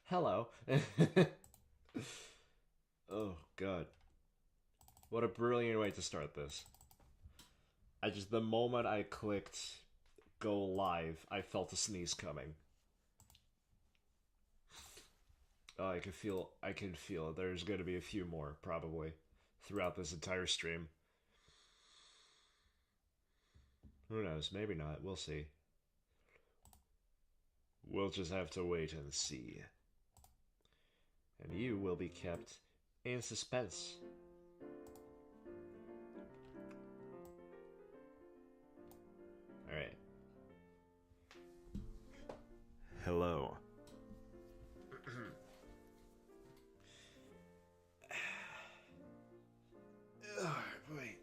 Hello. Oh, God. What a brilliant way to start this. The moment I clicked go live, I felt a sneeze coming. Oh, I can feel it. There's gonna be a few more, probably, throughout this entire stream. Who knows? Maybe not. We'll see. We'll just have to wait and see. And you will be kept in suspense. Alright. Hello. Oh, boy.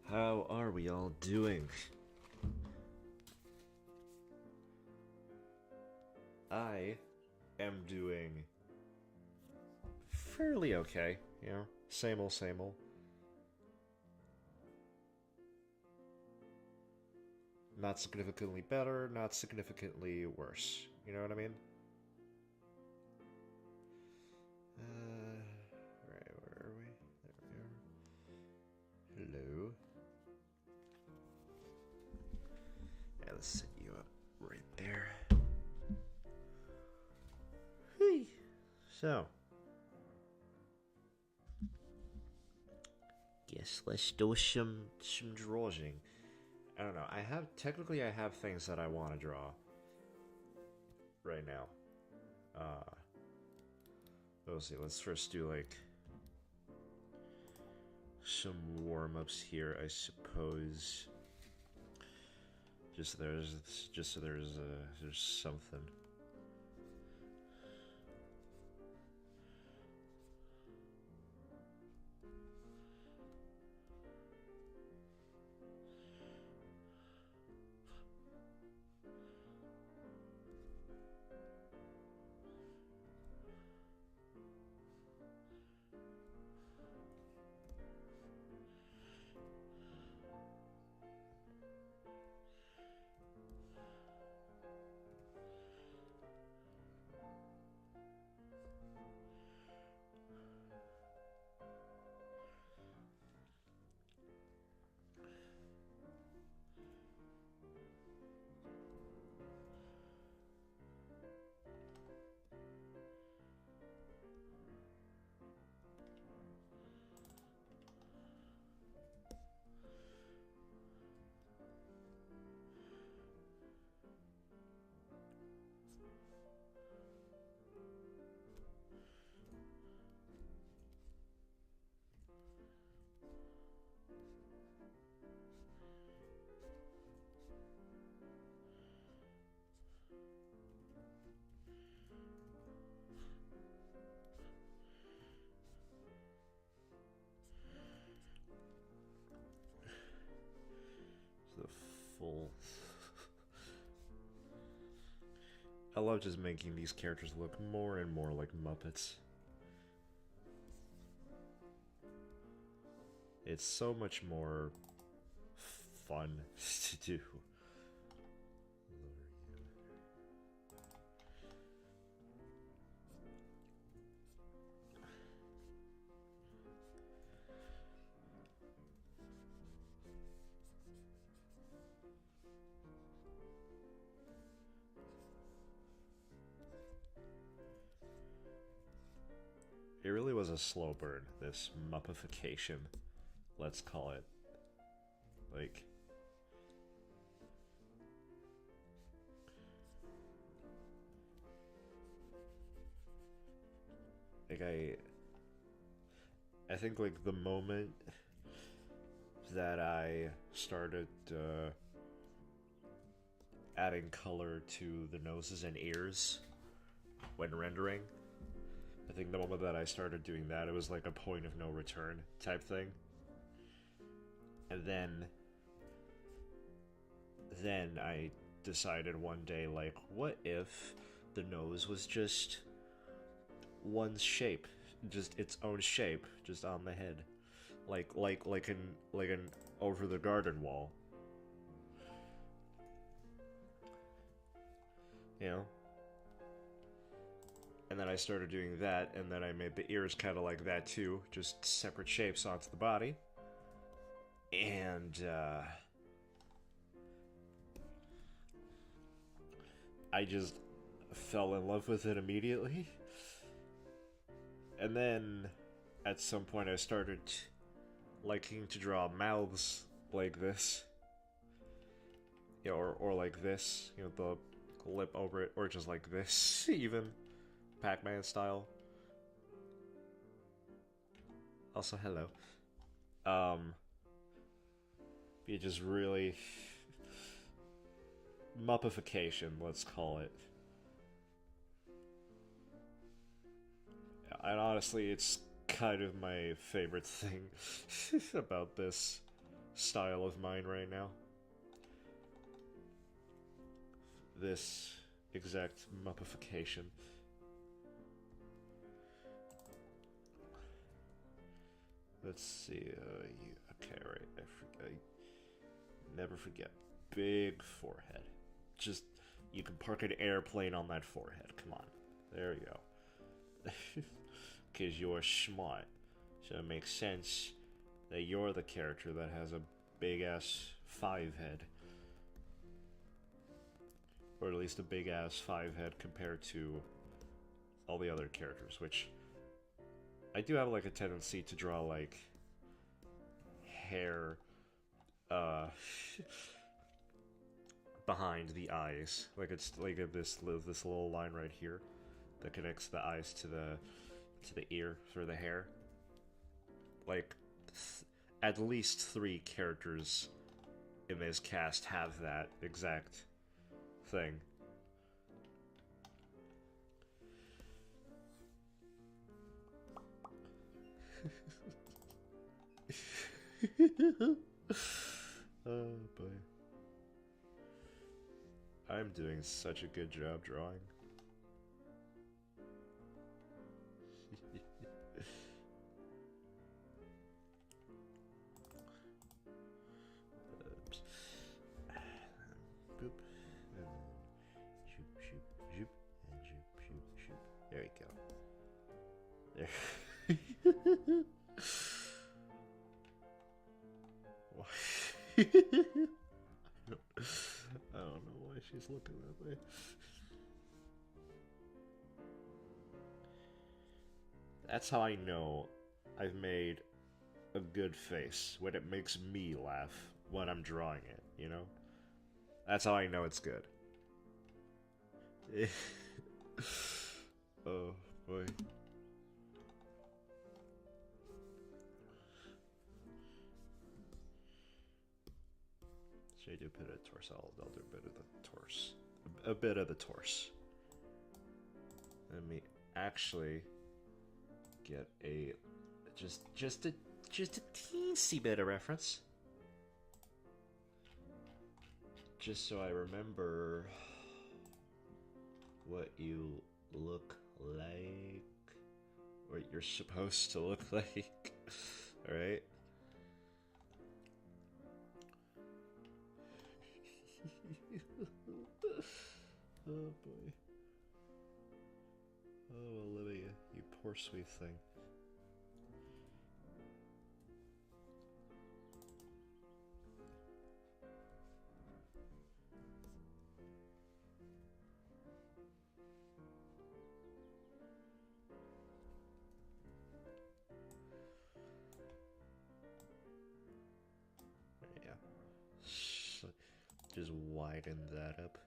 How are we all doing? I am doing fairly okay, you know, same old, same old. Not significantly better, not significantly worse. You know what I mean? Right, where are we? There we are. Hello. Yeah, let's set you up right there. Hey. So. Guess let's do some drawing. I don't know. I have things that I want to draw right now. Let's see. Let's first do like some warm-ups here, I suppose. Just so there's something. The full. I love just making these characters look more and more like Muppets. It's so much more fun to do. It really was a slow burn, this Muppification, let's call it. Like, like I think like the moment that I started adding color to the noses and ears when rendering, I think the moment that I started doing that, it was like a point of no return type thing. And then I decided one day, like, what if the nose was just one shape, just its own shape, just on the head, like an over the garden wall. you know? And then I started doing that, and then I made the ears kind of like that too, just separate shapes onto the body. And, I just fell in love with it immediately. And then, at some point I started liking to draw mouths like this. You know, or like this, you know, the lip over it, or just like this, even. Pac-Man style. Also, hello. You just really... Muppification, let's call it. And honestly, it's kind of my favorite thing about this style of mine right now. This exact muppification. Let's see, okay, right, I never forget. Big forehead. Just, you can park an airplane on that forehead, come on. There you go. Because you're smart. So it makes sense that you're the character that has a big-ass 5 head. Or at least a big-ass 5 head compared to all the other characters, which... I do have, like, a tendency to draw, like, hair, behind the eyes. Like, it's, like, this little line right here that connects the eyes to the ear for the hair. Like, at least 3 characters in this cast have that exact thing. Oh boy. I'm doing such a good job drawing. Boop. And shoop, shoop, shoop, and shoop, shoop, shoop. There we go. There. I don't know why she's looking that way. That's how I know I've made a good face, when it makes me laugh when I'm drawing it, you know? That's how I know it's good. Oh, boy. Should I do a bit of the torso? I'll do a bit of the torso. A bit of the torso. Let me actually get a just a teensy bit of reference. Just so I remember what you look like. What you're supposed to look like. Alright? Oh boy. Oh, Olivia, you poor sweet thing. Yeah. Just widen that up.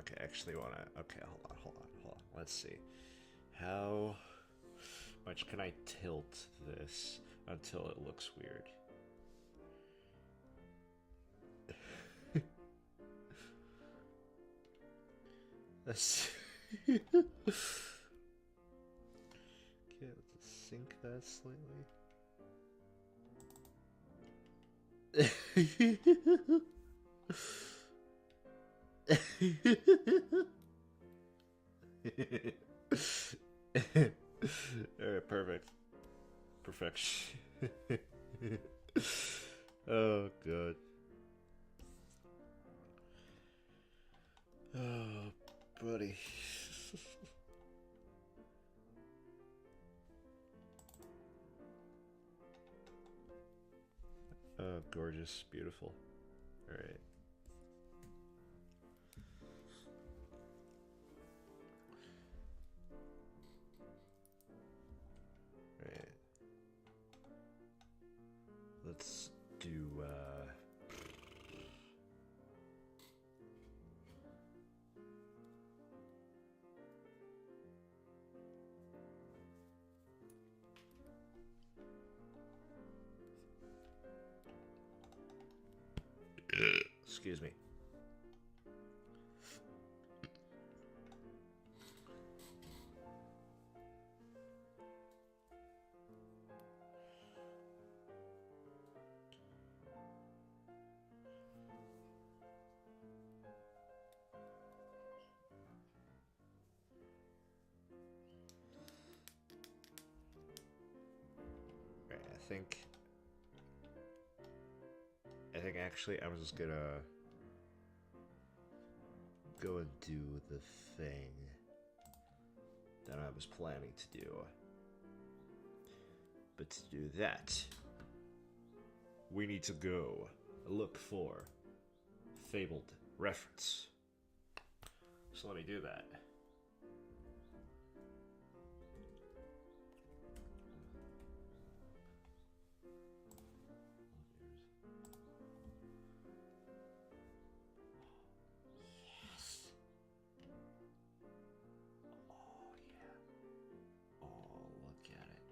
Okay, actually wanna... Okay, hold on. Let's see. How much can I tilt this until it looks weird? Let's... Okay, let's sync that slightly. Alright, perfect. Perfection. Oh, God. Oh, buddy. Oh, gorgeous. Beautiful. Alright. Alright. Let's do, excuse me. Right, I think actually I'm just gonna go and do the thing that I was planning to do. But to do that, we need to go look for fabled reference. So let me do that. Yes. Oh yeah. Oh, look at it.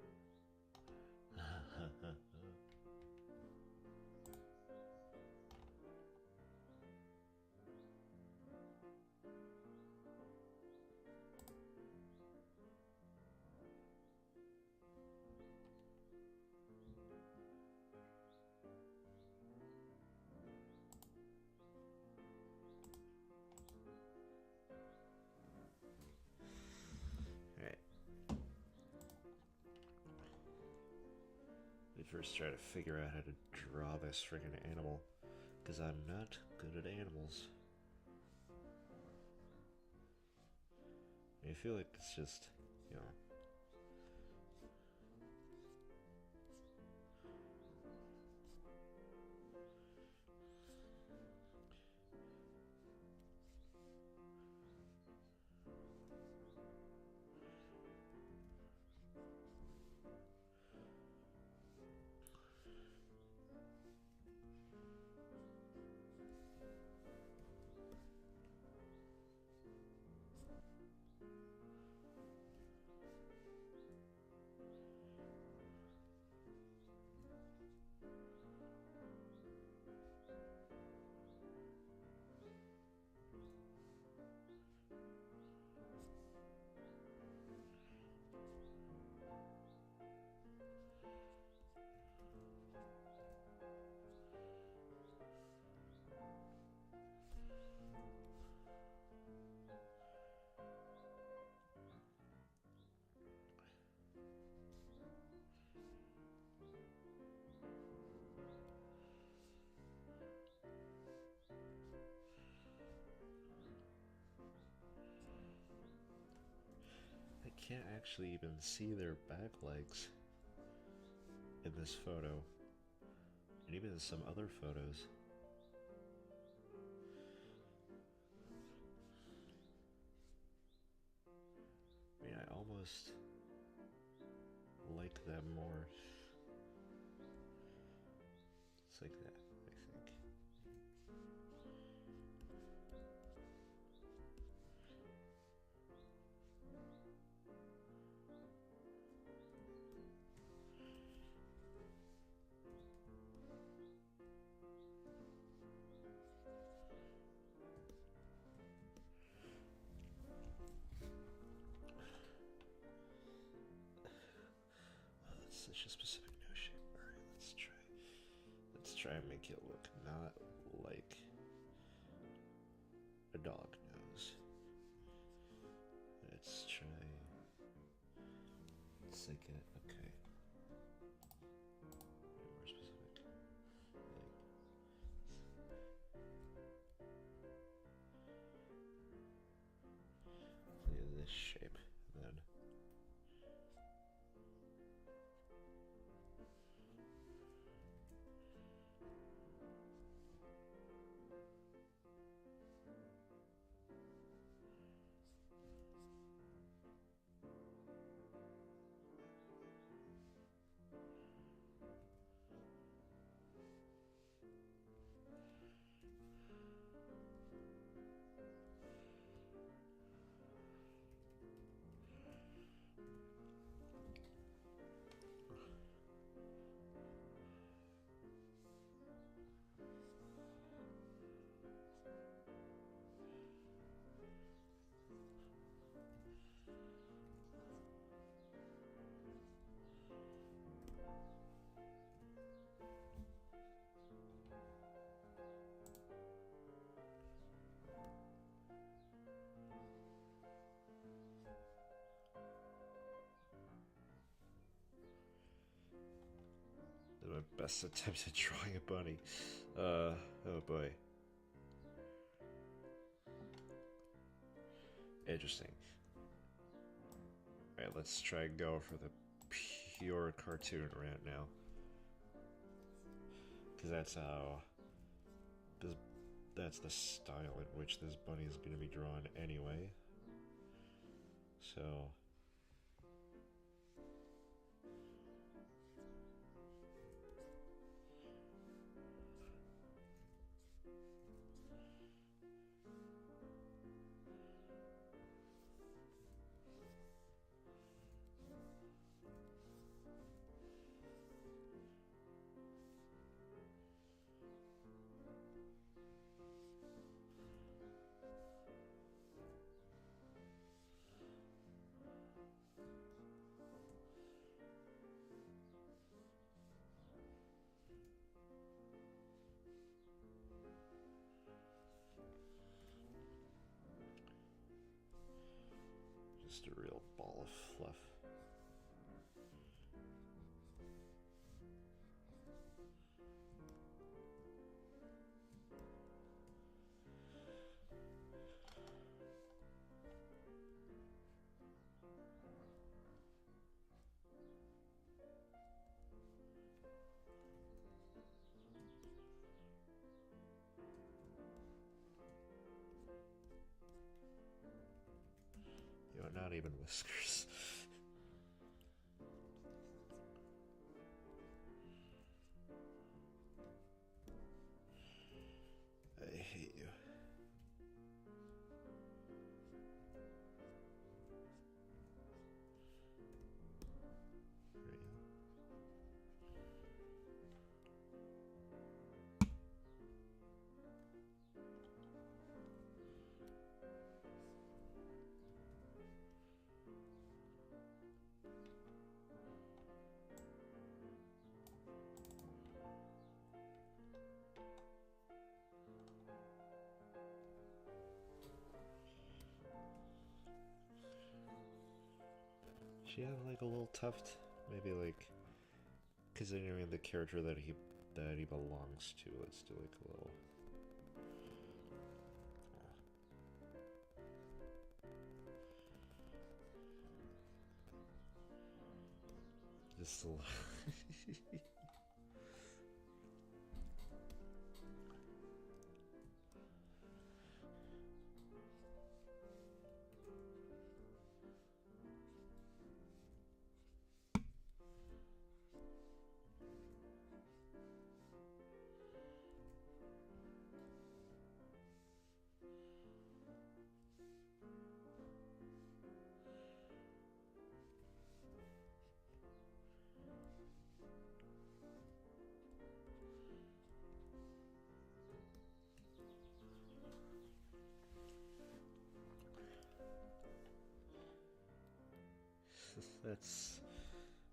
Alright. Let me first try to figure out how to draw this freaking animal, because I'm not good at animals. I feel like it's just, you know... I can't actually even see their back legs in this photo, and even in some other photos. I mean, I almost like them more. It's like that, I think. try and make it look not like a dog nose. Let's try. Let's like it. Okay. More specific. Like this shape, then. My best attempt at drawing a bunny. Oh boy. Interesting. Alright, let's try and go for the pure cartoon right now. Because that's how... That's the style in which this bunny is going to be drawn anyway. So... just a real ball of fluff. You know, not even whiskers. I hate you. She have like a little tuft, maybe like considering the character that he belongs to. Let's do like a little. Just a little.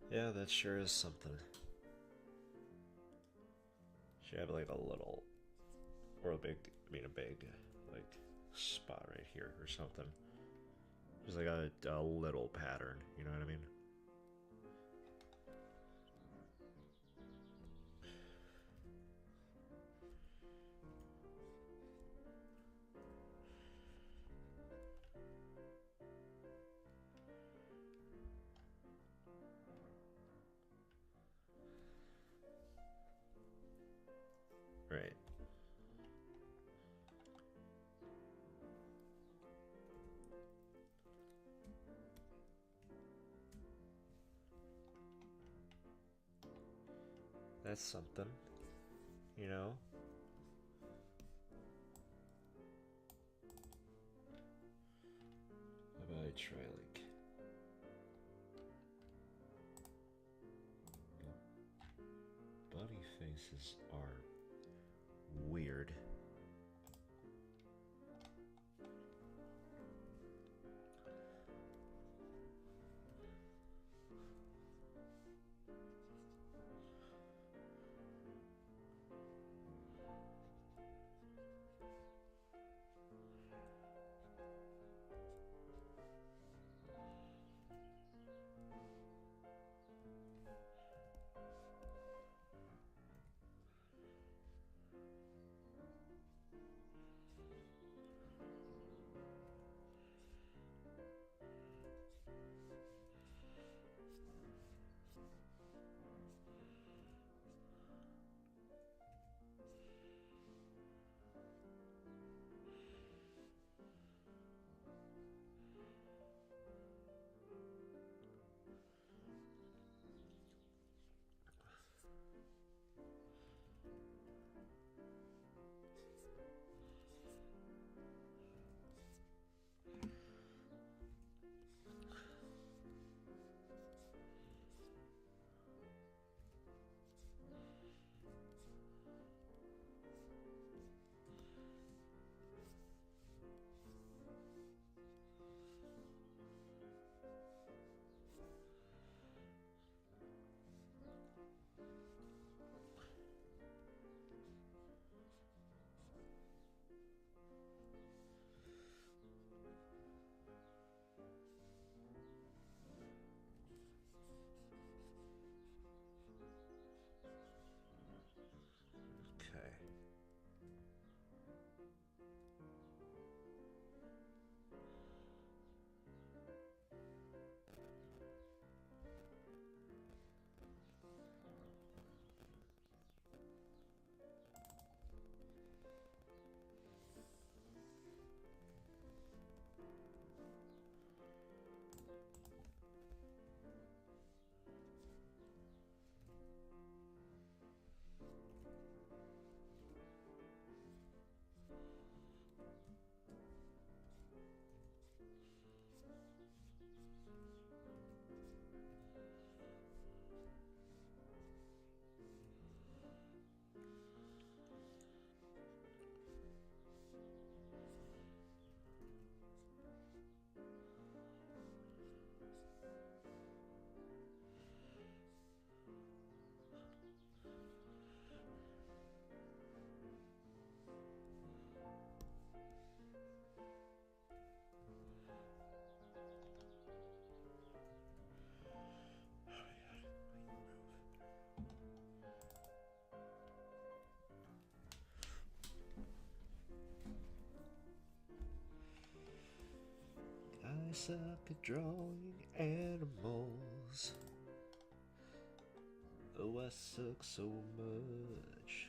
Yeah, that sure is something. Should have like a little, or a big, I mean a big, like, spot right here or something. Just like a little pattern, you know what I mean? Right. That's something, you know? How about I try like bunny faces are weird. Okay. I suck at drawing animals. Oh, I suck so much.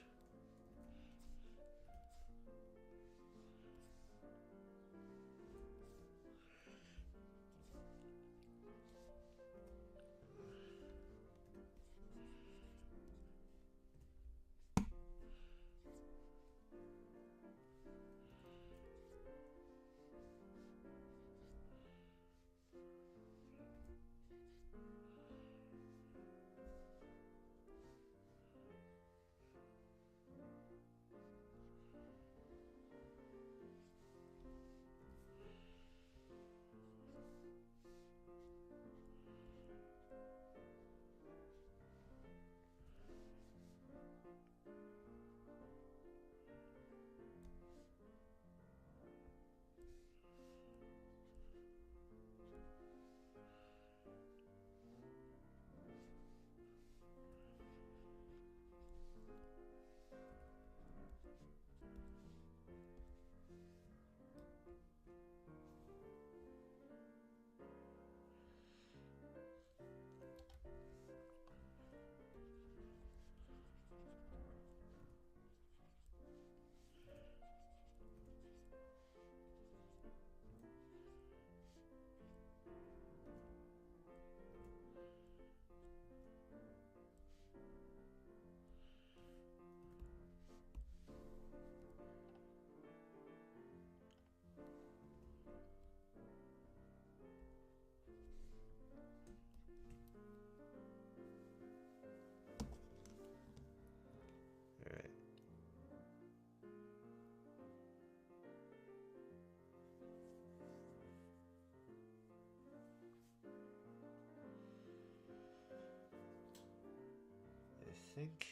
think.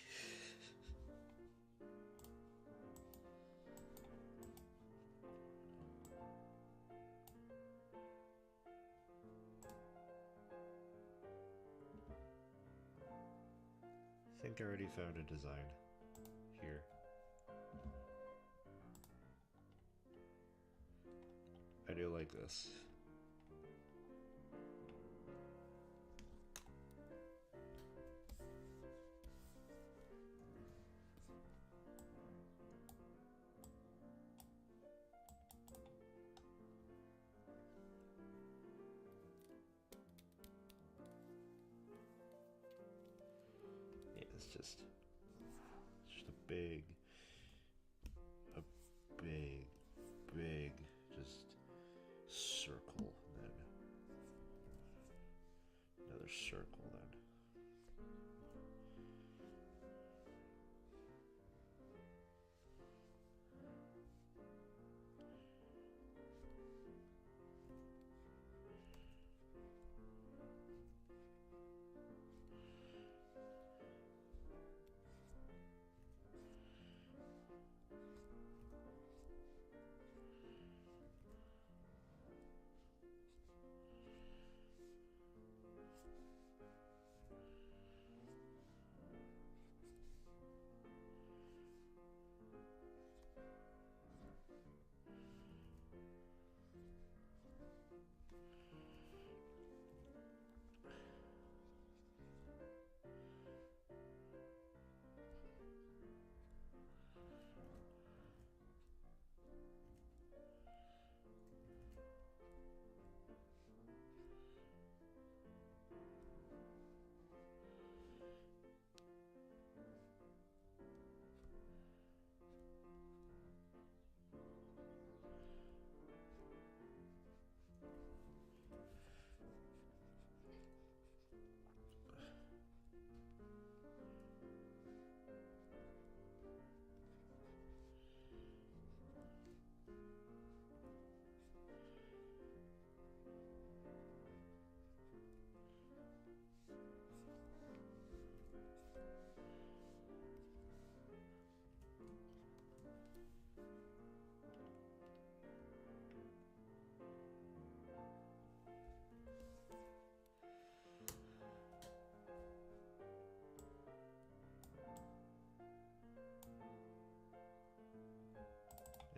I think I already found a design here. I do like this. Yeah, it's just a big, just circle, then another circle, then.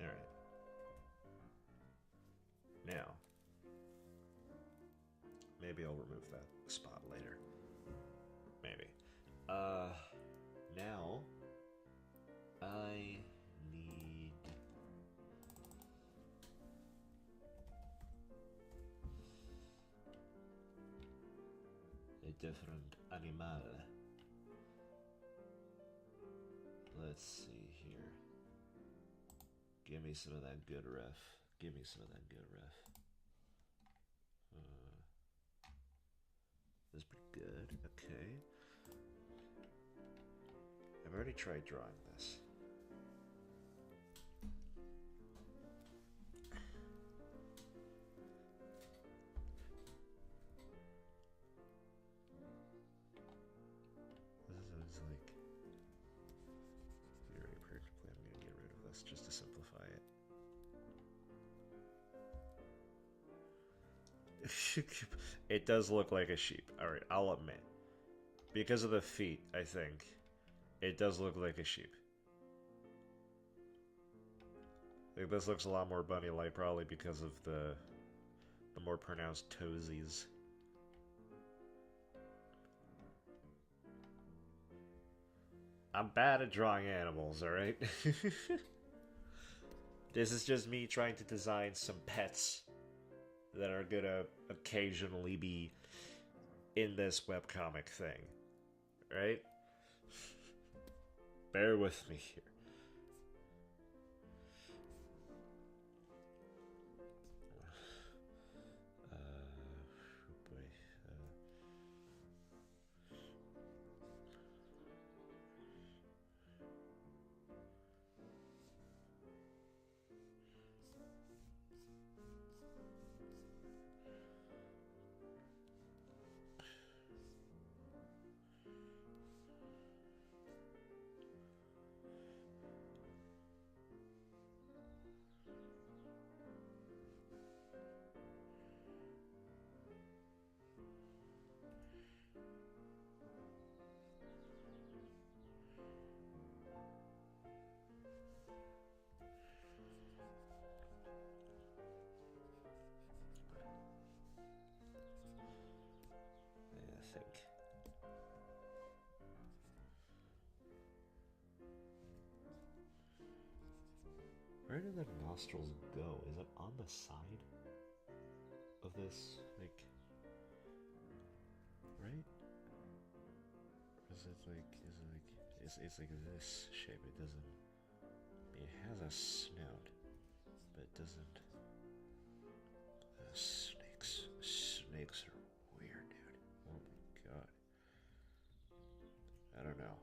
Alright. Now, maybe I'll remove that spot later. Maybe. Now, I need... a different animal. Let's see here. Give me some of that good ref. Give me some of that good ref. This is pretty good. Okay. I've already tried drawing this. This is like very perfectly. I'm gonna get rid of this just to simplify it. It does look like a sheep. Alright, I'll admit. Because of the feet, I think, it does look like a sheep. I think this looks a lot more bunny-like, probably because of the more pronounced toesies. I'm bad at drawing animals, alright? This is just me trying to design some pets that are gonna occasionally be in this webcomic thing, right? Bear with me here. Oh boy. Where did the nostrils go? Is it on the side of this? Like, right? Or is it like, it's like this shape? It doesn't, it has a snout, but it doesn't. Snakes are weird, dude. Oh my god. I don't know.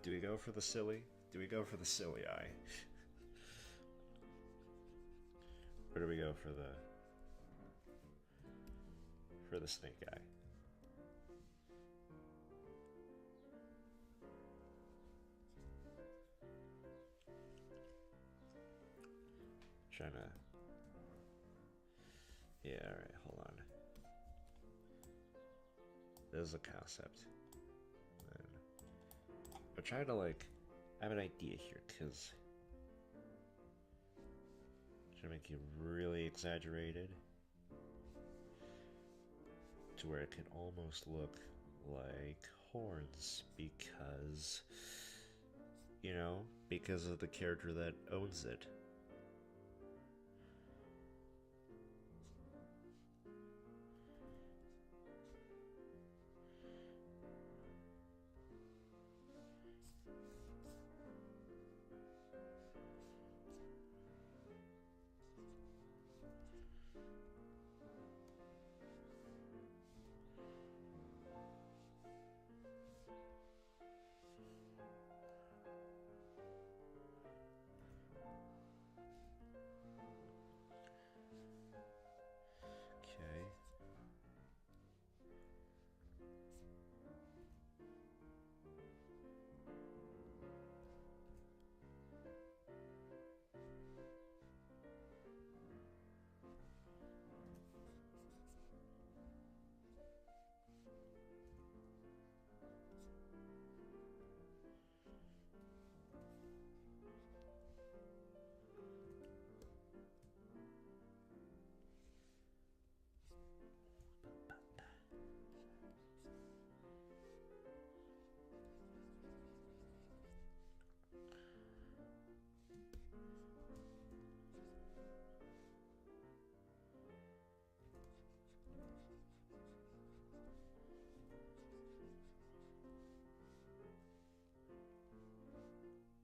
Do we go for the silly? Do we go for the silly eye? Or do we go for the snake eye? Trying to. Yeah, alright, hold on. There's a concept. I'm trying to, like, I have an idea here, because I'm trying to make it really exaggerated to where it can almost look like horns, because, you know, because of the character that owns it. Okay.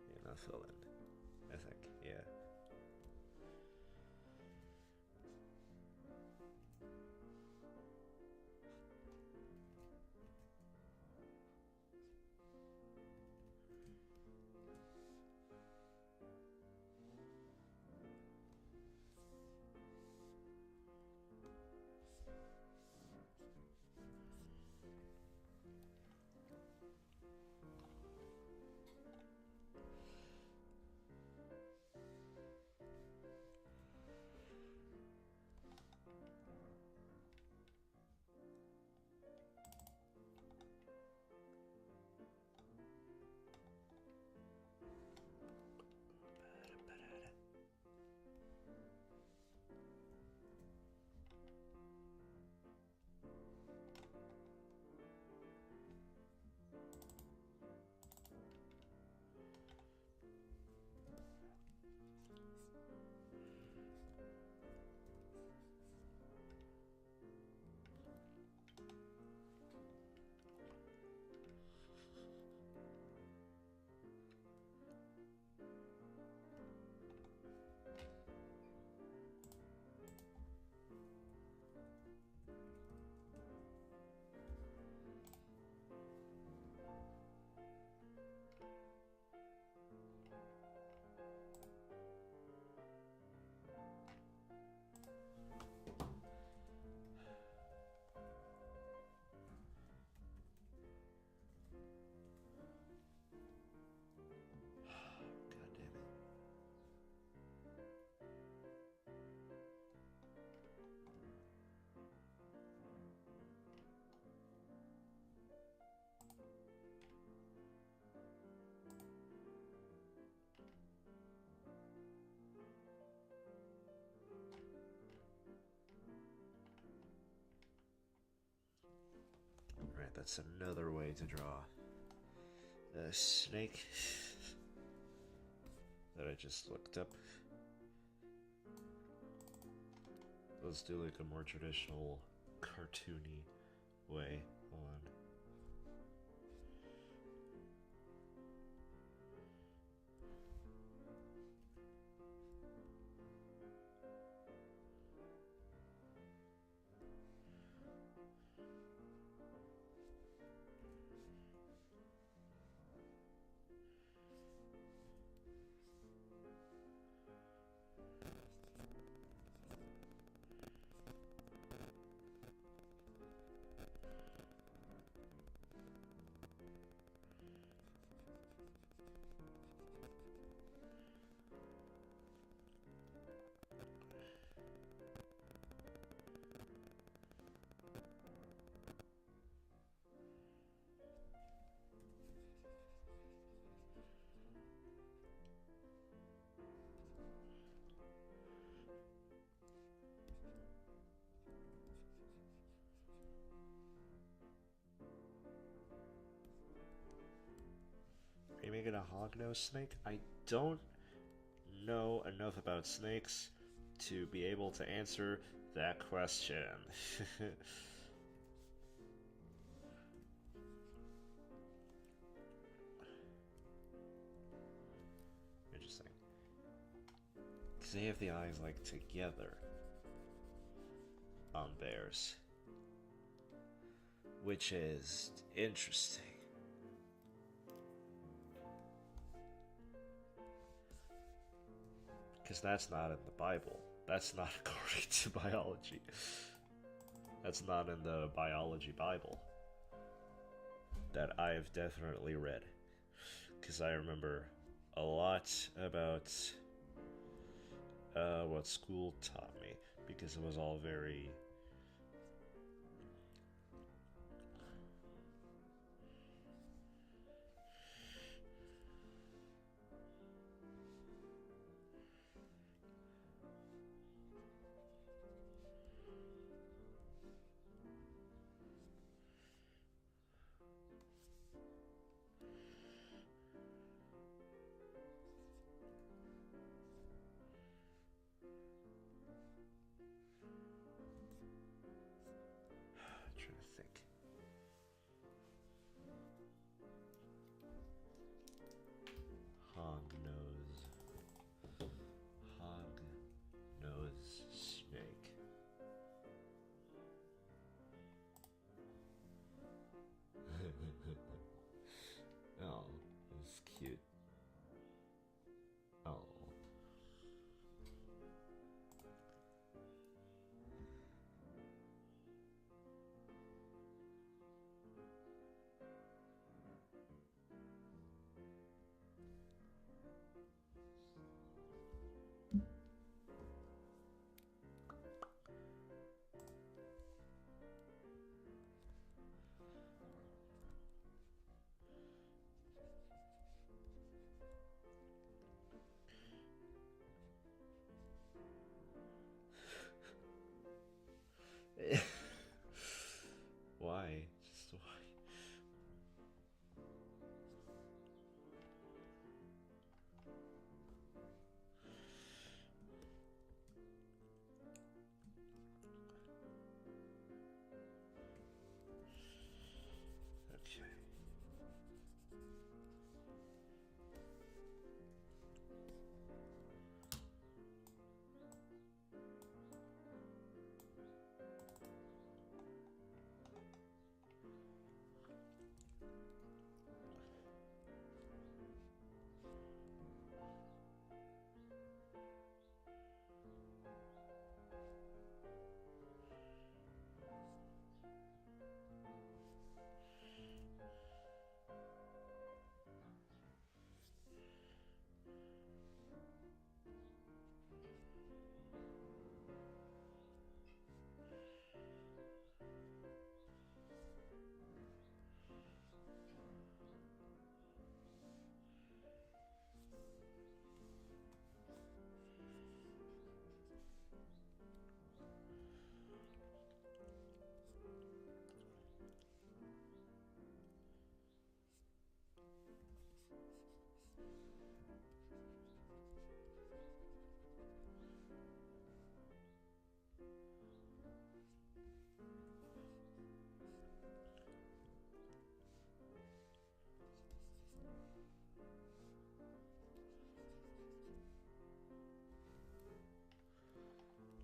Yeah, not fill in, I think, yeah. Alright, that's another way to draw a snake that I just looked up. Let's do like a more traditional, cartoony way. Hold on. Are you making a hognose snake? I don't know enough about snakes to be able to answer that question. Interesting. Because they have the eyes like together on bears, which is interesting. Because that's not in the Bible. That's not according to biology. That's not in the biology Bible that I've definitely read. Because I remember a lot about what school taught me. Because it was all very... trying to think. Hog nose snake. Oh, it's cute. Oh. Why? Just why? Okay.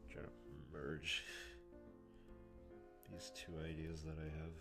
Trying to merge these two ideas that I have.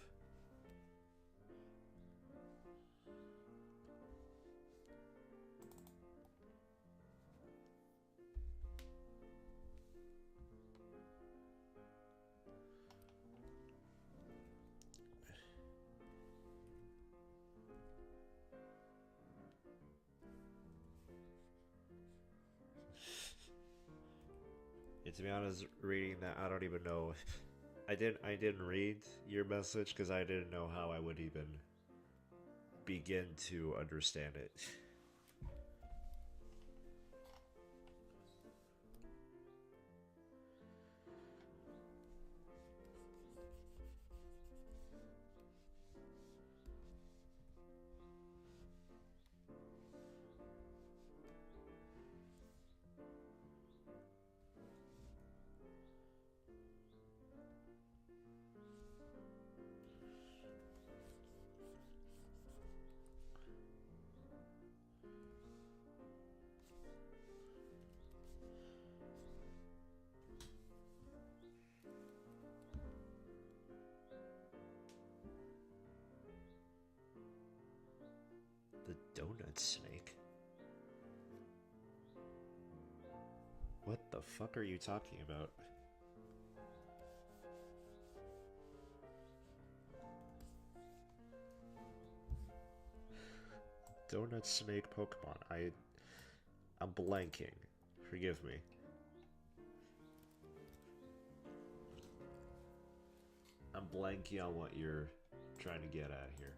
Yeah, to be honest, reading that, I don't even know. I didn't read your message because I didn't know how I would even begin to understand it. The donut snake? What the fuck are you talking about? Donut snake Pokemon. I'm blanking. Forgive me. I'm blanking on what you're trying to get at here.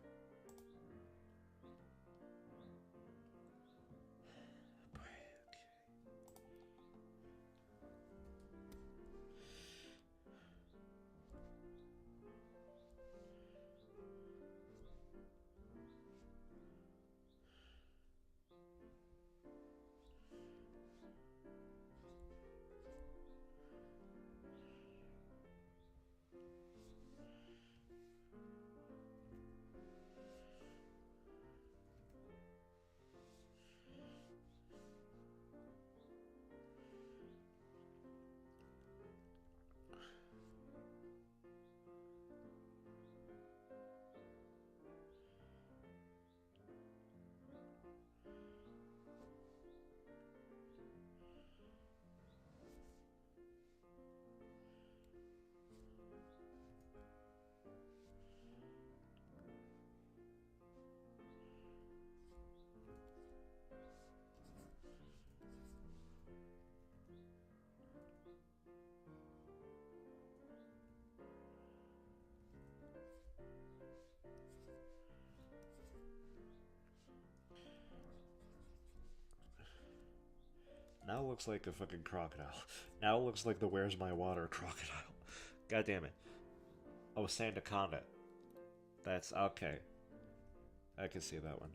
Now it looks like a fucking crocodile. Now it looks like the Where's My Water crocodile. God damn it. Oh, Sandaconda. That's okay. I can see that one.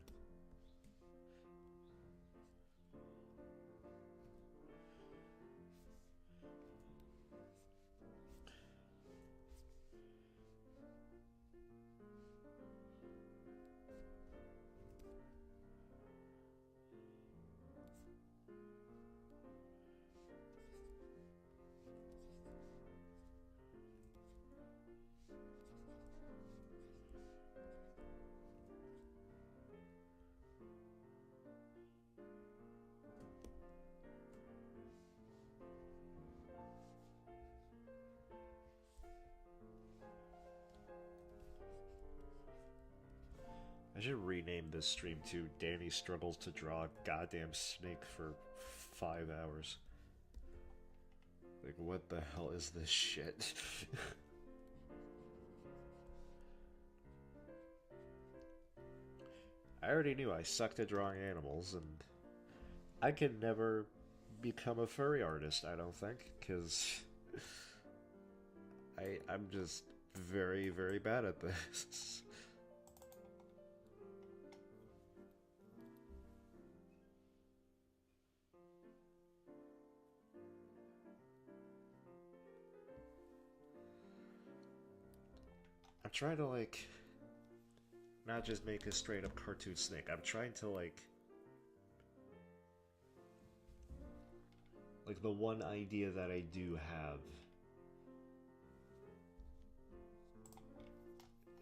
I should rename this stream to Danny struggles to draw a goddamn snake for 5 hours. Like, what the hell is this shit? I already knew I sucked at drawing animals, and I can never become a furry artist, I don't think, because I'm just very, very bad at this. trying to, like, not just make a straight up cartoon snake. I'm trying to, like, the one idea that I do have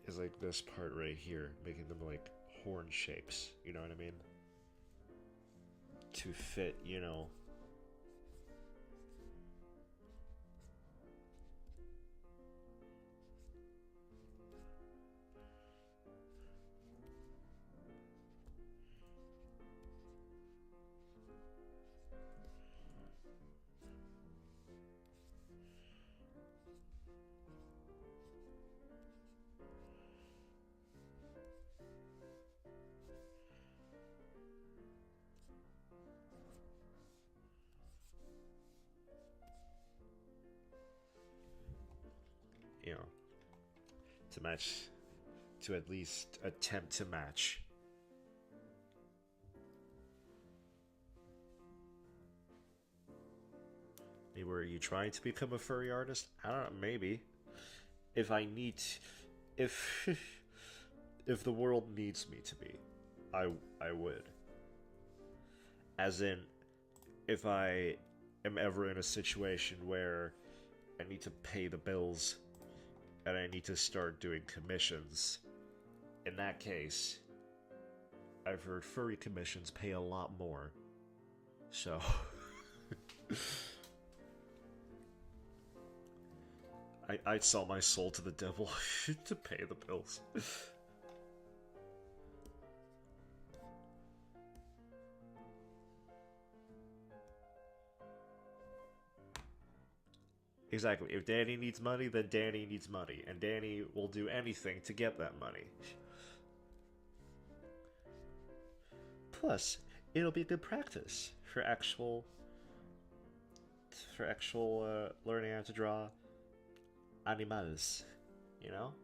is, like, this part right here, making them, like, horn shapes. You know what I mean? To fit, you know. You know, to match, to at least attempt to match. Maybe were you trying to become a furry artist? I don't know, maybe. If I need, if if the world needs me to be, I would. As in, if I am ever in a situation where I need to pay the bills and I need to start doing commissions, in that case, I've heard furry commissions pay a lot more. So, I'd sell my soul to the devil to pay the bills. Exactly. If Danny needs money, then Danny needs money, and Danny will do anything to get that money. Plus, it'll be good practice for actual learning how to draw animals, you know?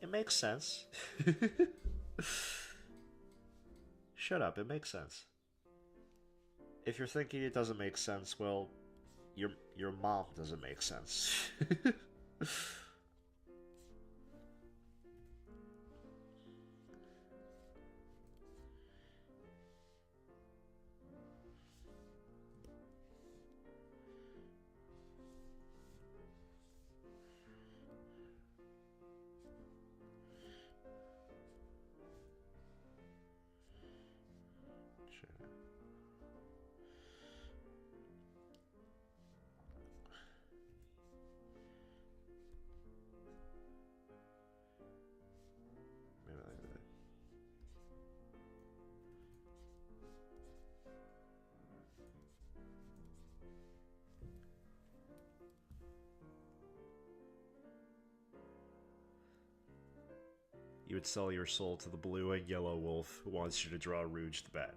It makes sense. Shut up, it makes sense. If you're thinking it doesn't make sense, well, your mom doesn't make sense. You would sell your soul to the blue and yellow wolf who wants you to draw Rouge the Bat.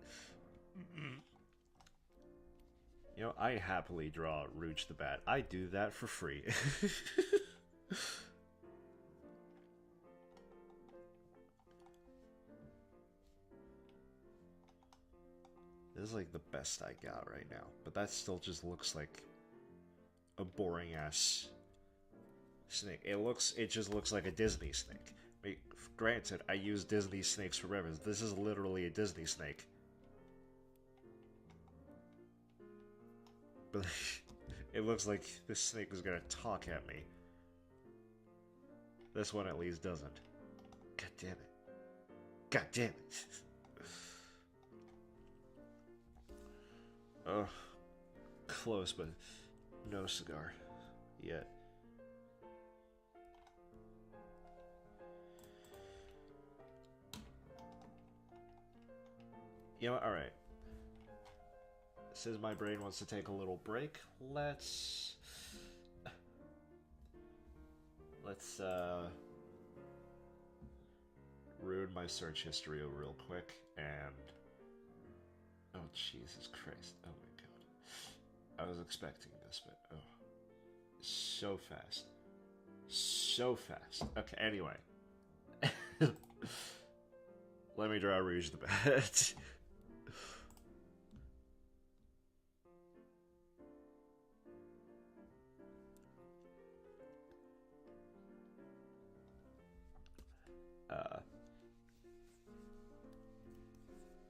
You know, I happily draw Rouge the Bat. I do that for free. This is like the best I got right now, but that still just looks like a boring ass snake. It just looks like a Disney snake. I mean, granted, I use Disney snakes for reference. This is literally a Disney snake. But it looks like this snake is gonna talk at me. This one at least doesn't. God damn it. God damn it. Oh, close, but no cigar yet. You know what? Alright. Since my brain wants to take a little break, let's ruin my search history real quick and oh Jesus Christ. Oh my god. I was expecting this, but oh. So fast. So fast. Okay, anyway. Let me draw Rouge the Bat.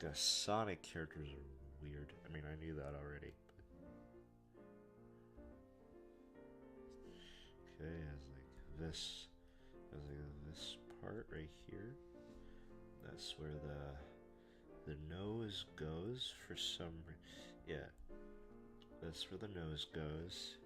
The Sonic characters are weird. I mean, I knew that already. Okay, has like this, has like this part right here. That's where the nose goes for some. Yeah, that's where the nose goes.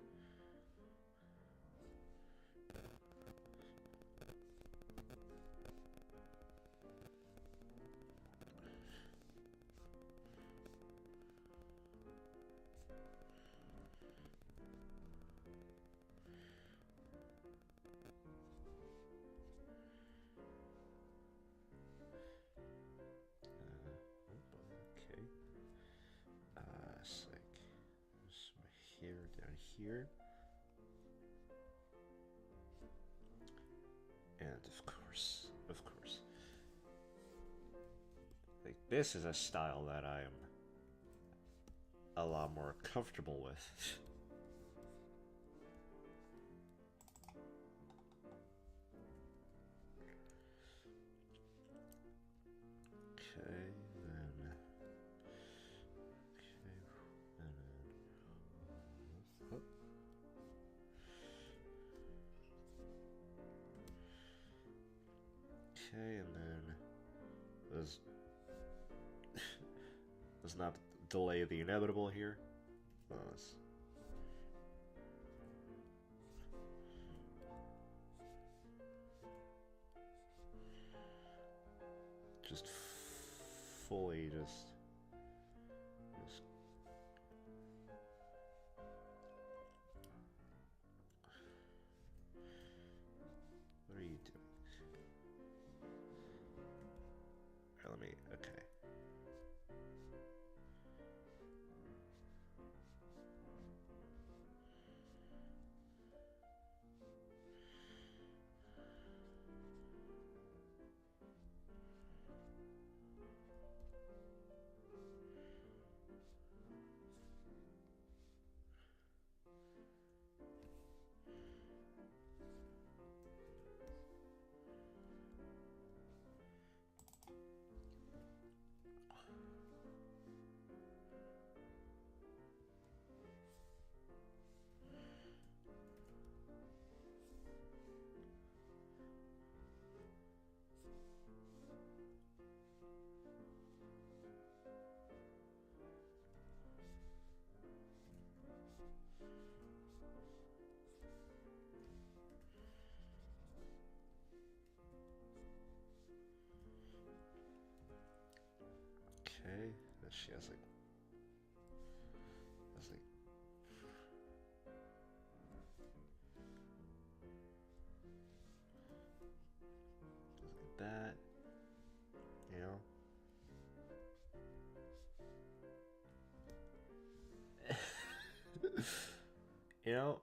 Okay. It's like there's my hair down here. And of course, like this is a style that I am a lot more comfortable with. Okay, then. Oh. Okay, and then let's not delay the inevitable here. Let's just fully just what are you doing? Alright, let me, okay. Okay, she has like that, you know. You know,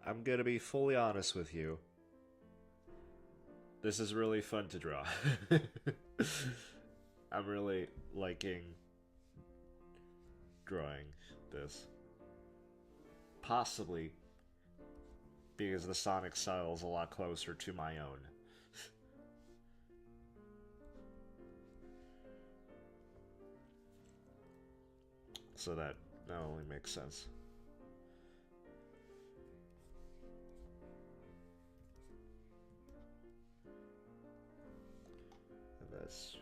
I'm gonna be fully honest with you. This is really fun to draw. I'm really liking drawing this. Possibly because the Sonic style is a lot closer to my own. So that only makes sense. And that's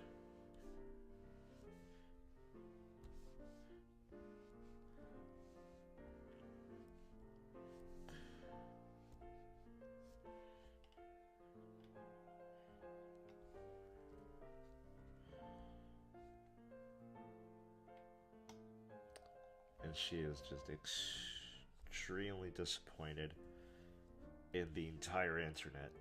and she is just extremely disappointed in the entire internet.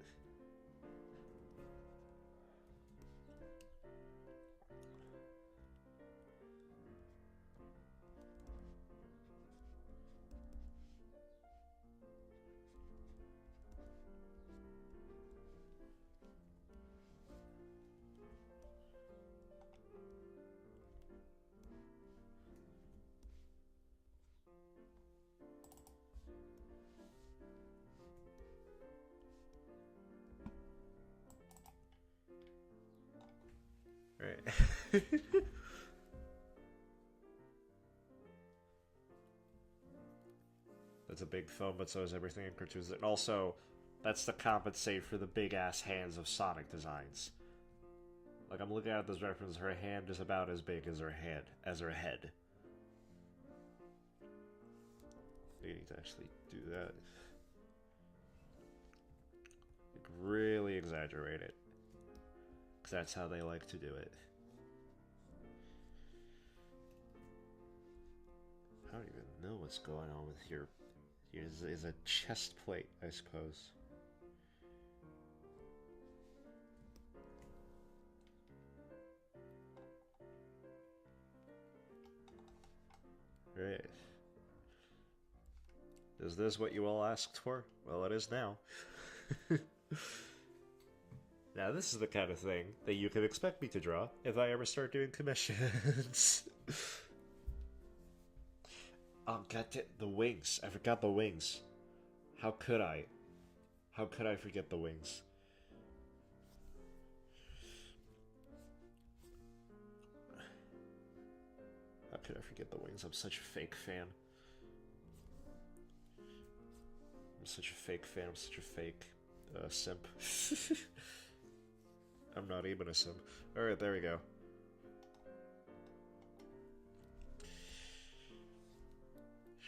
Right. That's a big phone, but so is everything in cartoons. And also, that's to compensate for the big ass hands of Sonic designs. Like, I'm looking at this reference, her hand is about as big as her head. You need to actually do that. Like, really exaggerate it. Because that's how they like to do it. I don't even know what's going on with here. Is a chest plate, I suppose. Right. Is this what you all asked for? Well, it is now. Now, this is the kind of thing that you can expect me to draw if I ever start doing commissions. Oh, god damn, the wings. I forgot the wings. How could I? How could I forget the wings? How could I forget the wings? I'm such a fake fan. I'm such a fake fan. I'm such a fake simp. I'm not even a simp. Alright, there we go.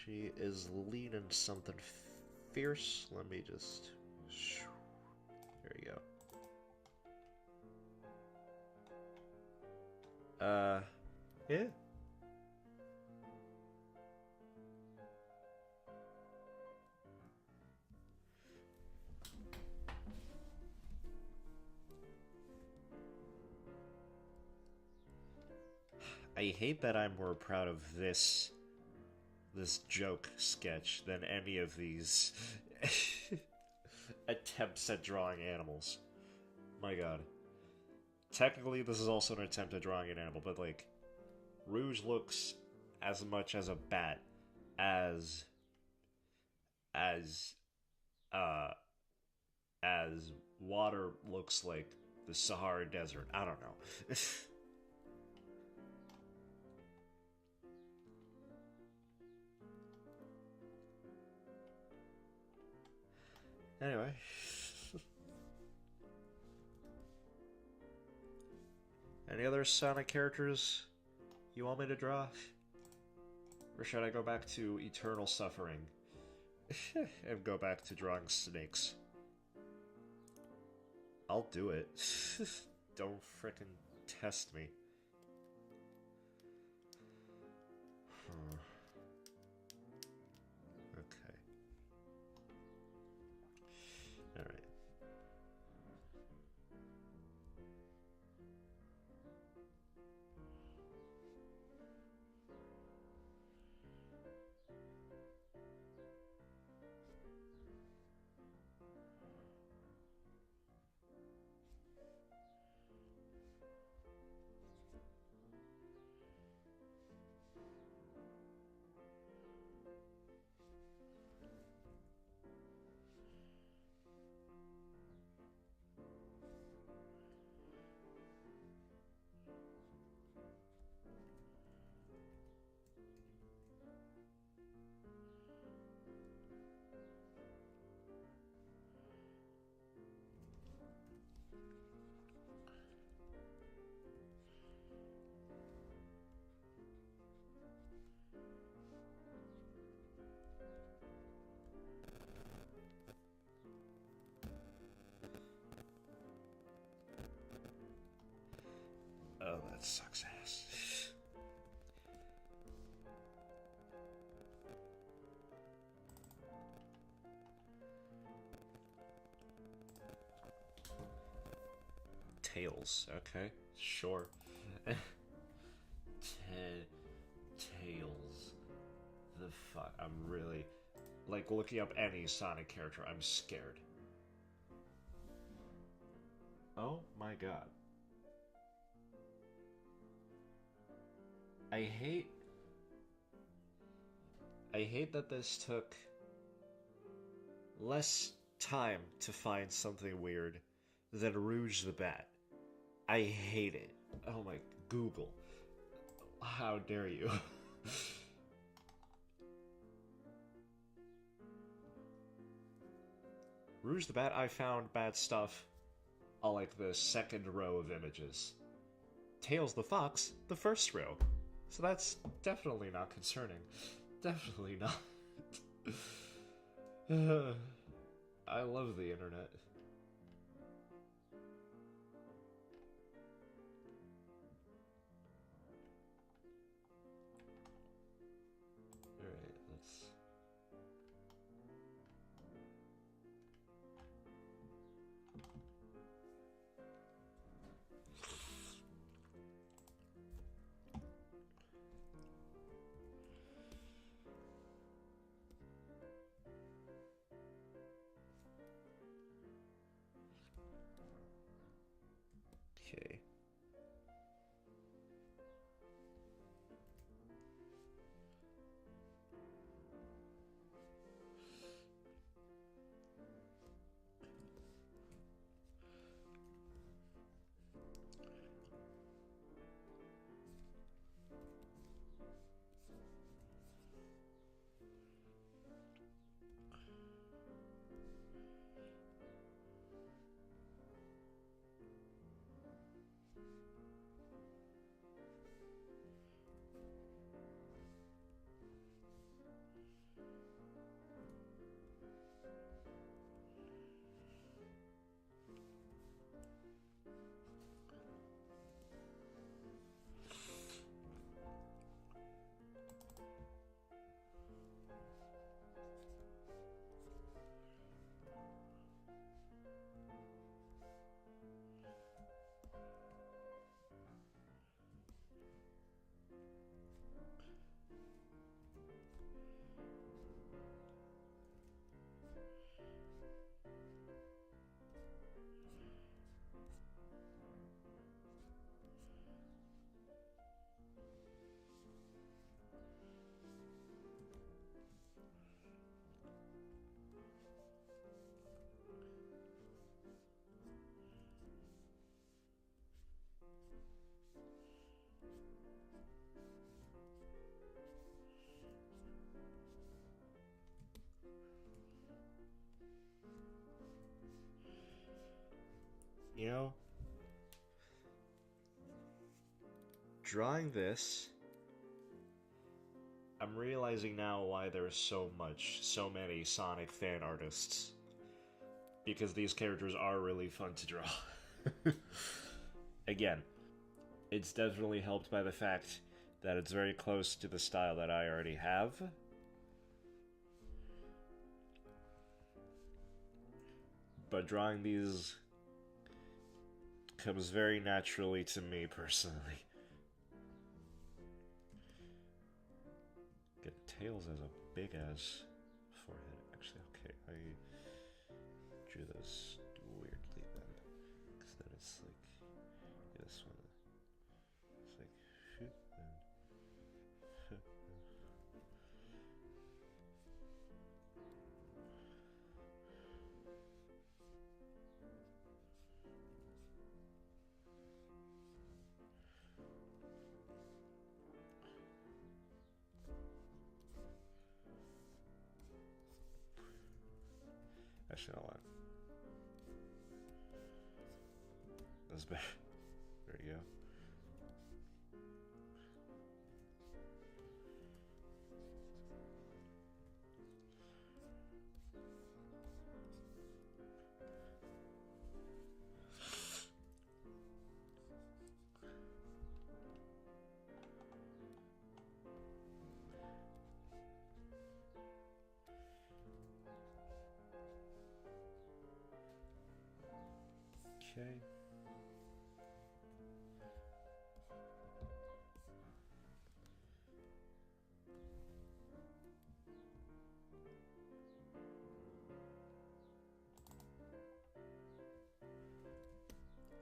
She is leading something fierce. Let me just... There you go. Yeah. I hate that I'm more proud of this joke sketch than any of these attempts at drawing animals. My god. Technically, this is also an attempt at drawing an animal, but like, Rouge looks as much as a bat as water looks like the Sahara Desert. I don't know. Anyway. Any other Sonic characters you want me to draw? Or should I go back to Eternal Suffering? And go back to drawing snakes? I'll do it. Don't frickin' test me. Okay. Alright. Oh, that sucks ass. Tails, okay, sure. Tails. The fuck? I'm really... Like, looking up any Sonic character, I'm scared. Oh my god. I hate that this took less time to find something weird than Rouge the Bat. I hate it. Oh my... Google. How dare you? Rouge the Bat, I found bad stuff on like the second row of images. Tails the Fox, the first row. So that's definitely not concerning. Definitely not. I love the internet. Alright, let's... Okay. You know, drawing this, I'm realizing now why there's so many Sonic fan artists. Because these characters are really fun to draw. Again, it's definitely helped by the fact that it's very close to the style that I already have. But drawing these comes very naturally to me personally. Get Tails as a big ass forehead. Actually, okay, I drew this weirdly then, because then it's like this one. It's like actually, I'll lie. That's better. There you go. Okay.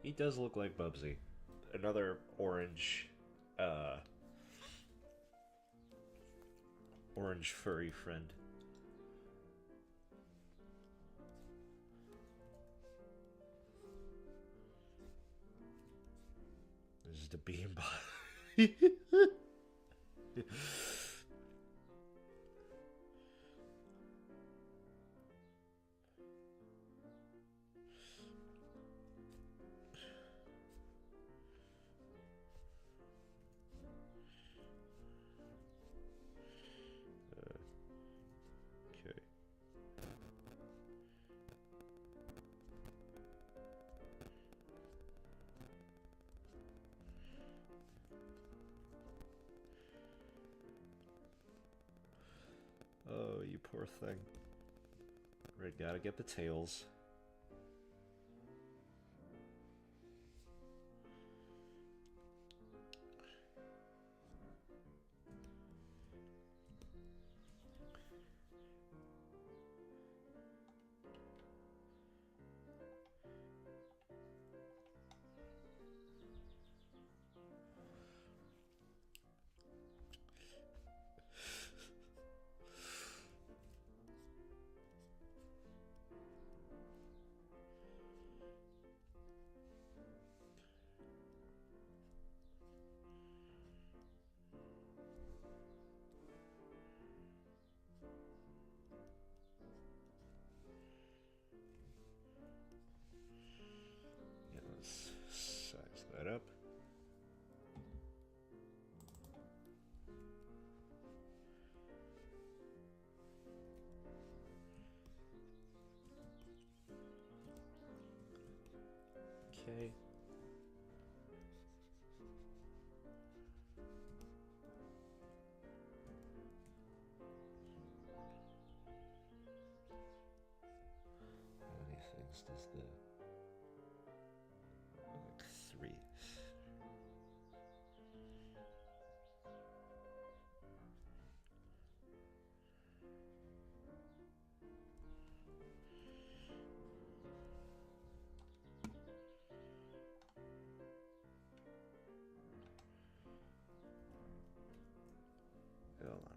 He does look like Bubsy. Another orange furry friend. There's used a beam bot. Okay. Oh, you poor thing. Right, gotta get the tails. Yeah, let's size that up. Okay. How many things does the... like 3. Hold on.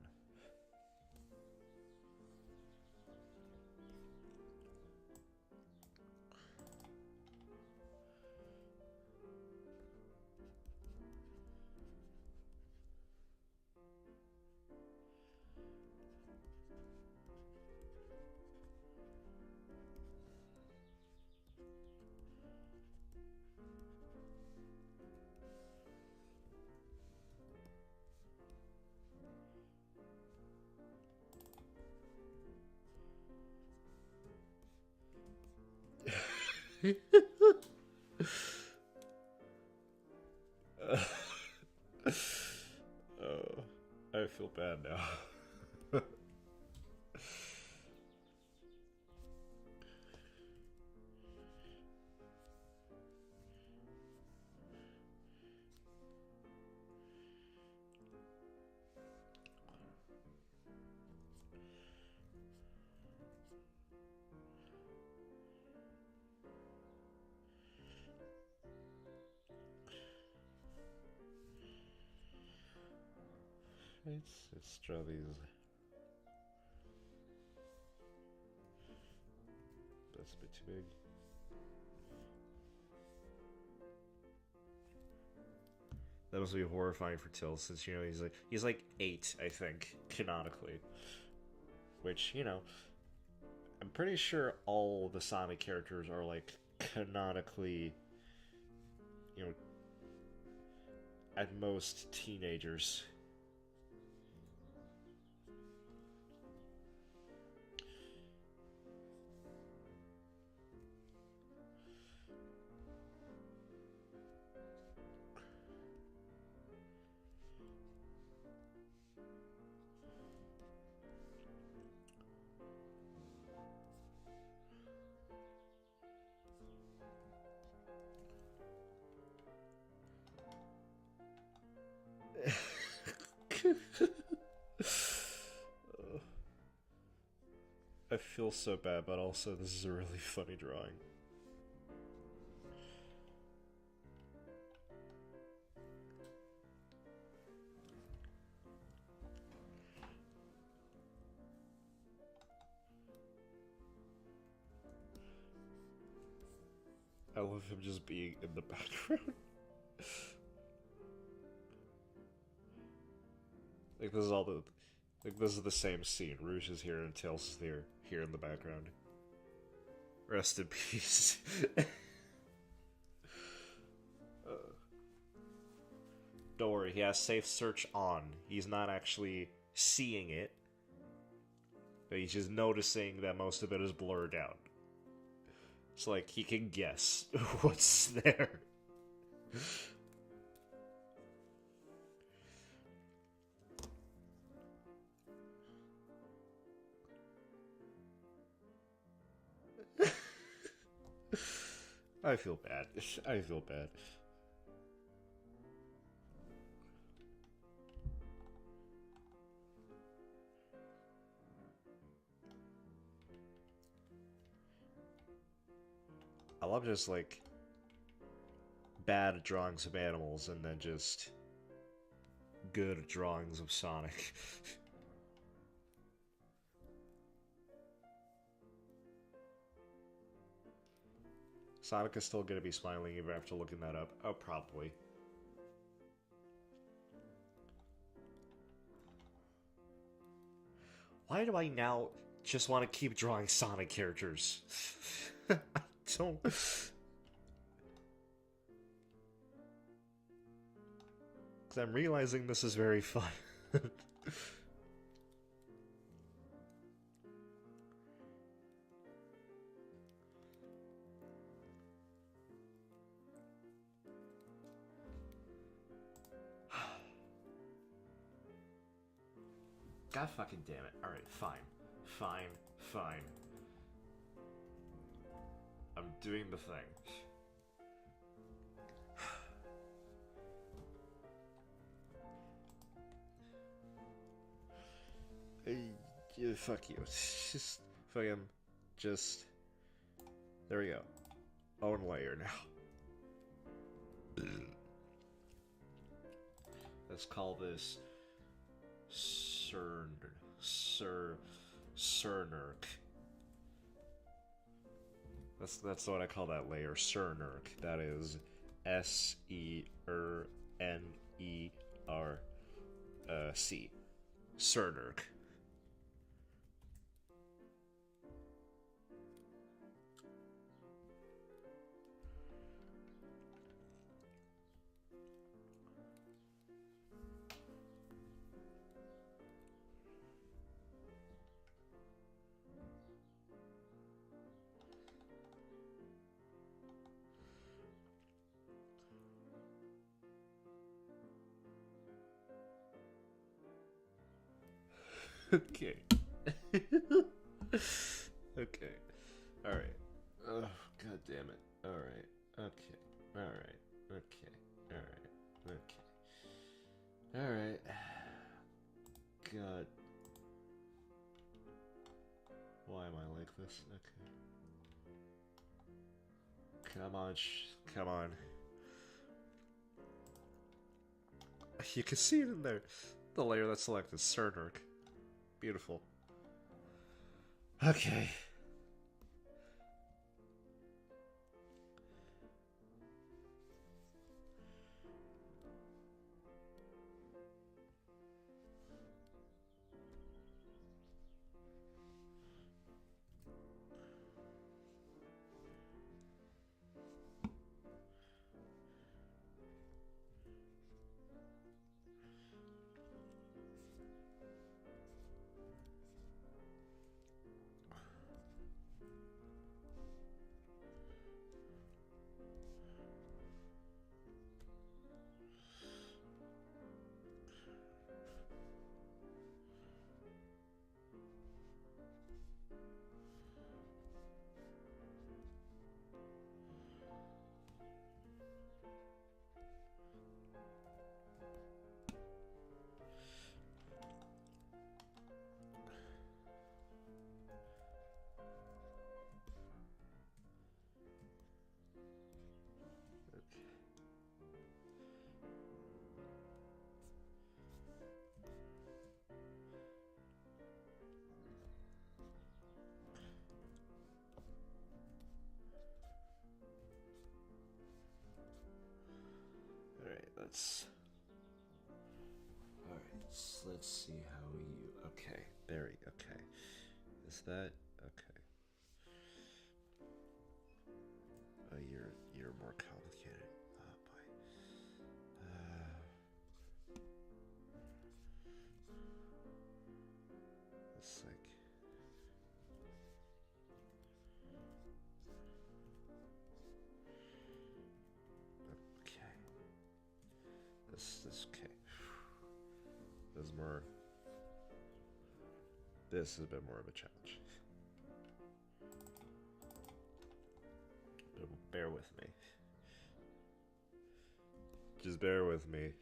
Oh, I feel bad now. Let's draw these. That's a bit too big. That must be horrifying for Till, since you know he's like 8, I think, canonically. Which, you know, I'm pretty sure all the Sonic characters are like canonically, you know, at most teenagers. I feel so bad, but also this is a really funny drawing. I love him just being in the background. Like this is all the, like this is the same scene. Rouge is here and Tails is here in the background. Rest in peace. Don't worry, he has safe search on. He's not actually seeing it, but he's just noticing that most of it is blurred out. It's like he can guess what's there. I feel bad. I feel bad. I love just like bad drawings of animals and then just good drawings of Sonic. Sonic is still gonna be smiling even after looking that up. Oh, probably. Why do I now just want to keep drawing Sonic characters? I don't... Because I'm realizing this is very fun. God fucking damn it. Alright, fine. Fine. Fine. I'm doing the thing. Yeah, fuck you. Just fucking... Just... There we go. Own layer now. Let's call this... Cernurk. That's what I call that layer, Cernurk. That is S-E-R-N-E-R-C. Cernurk. Okay. Okay. Alright. Oh, god damn it. Alright. Okay. Alright. Okay. Alright. Okay. Alright. God. Why am I like this? Okay. Come on, come on. You can see it in there. The layer that's selected, Cernurk. Beautiful. Okay. Alright, let's... Alright. Let's see how you. Okay, there we. Okay, is that okay? Oh, you're more complicated. Oh boy. It's like. Okay. This okay. This is more. This is a bit more of a challenge. But bear with me. Just bear with me.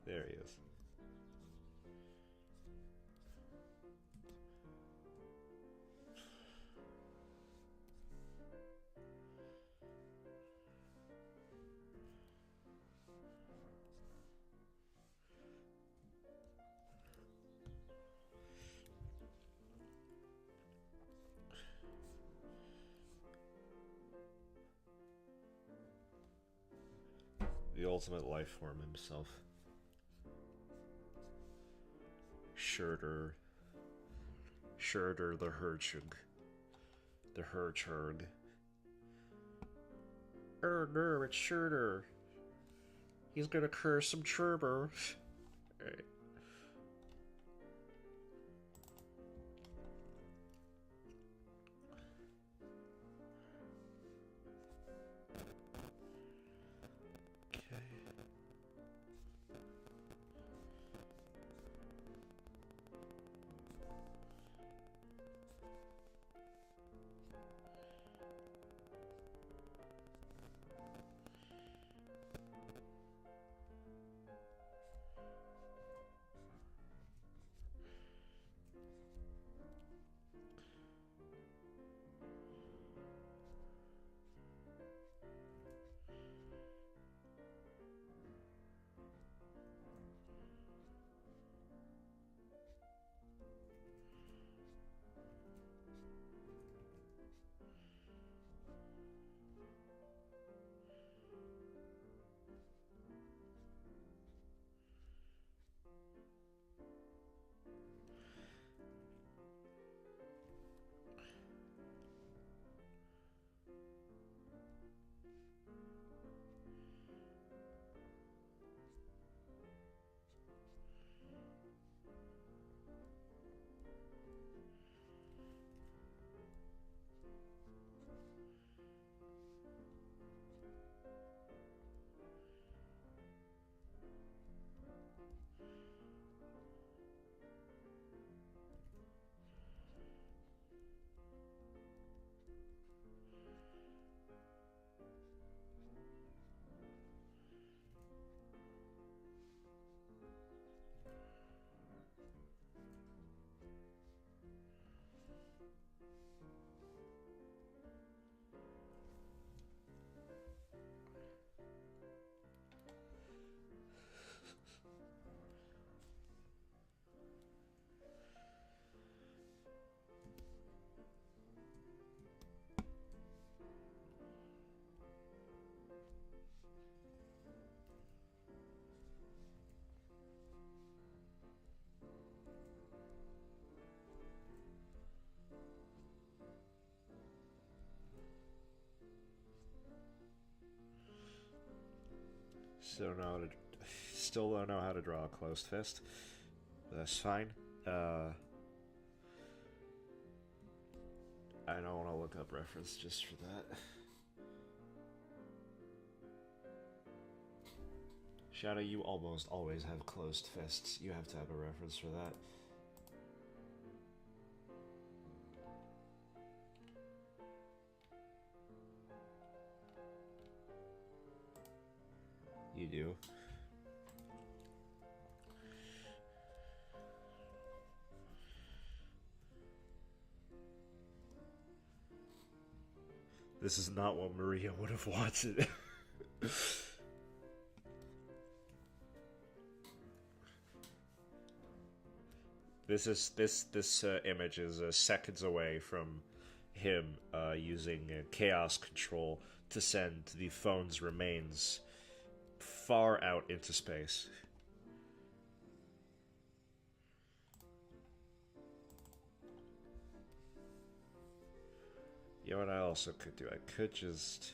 There he is. The ultimate life form himself. Shurter the Herchug. The Herchurg. It's Shurter. He's gonna curse some Cherber. Right. Still don't know how to draw a closed fist. But that's fine. I don't want to look up reference just for that. Shadow, you almost always have closed fists. You have to have a reference for that. You do. This is not what Maria would have wanted. This image is seconds away from him using chaos control to send the phone's remains far out into space. You know what I also could do? I could just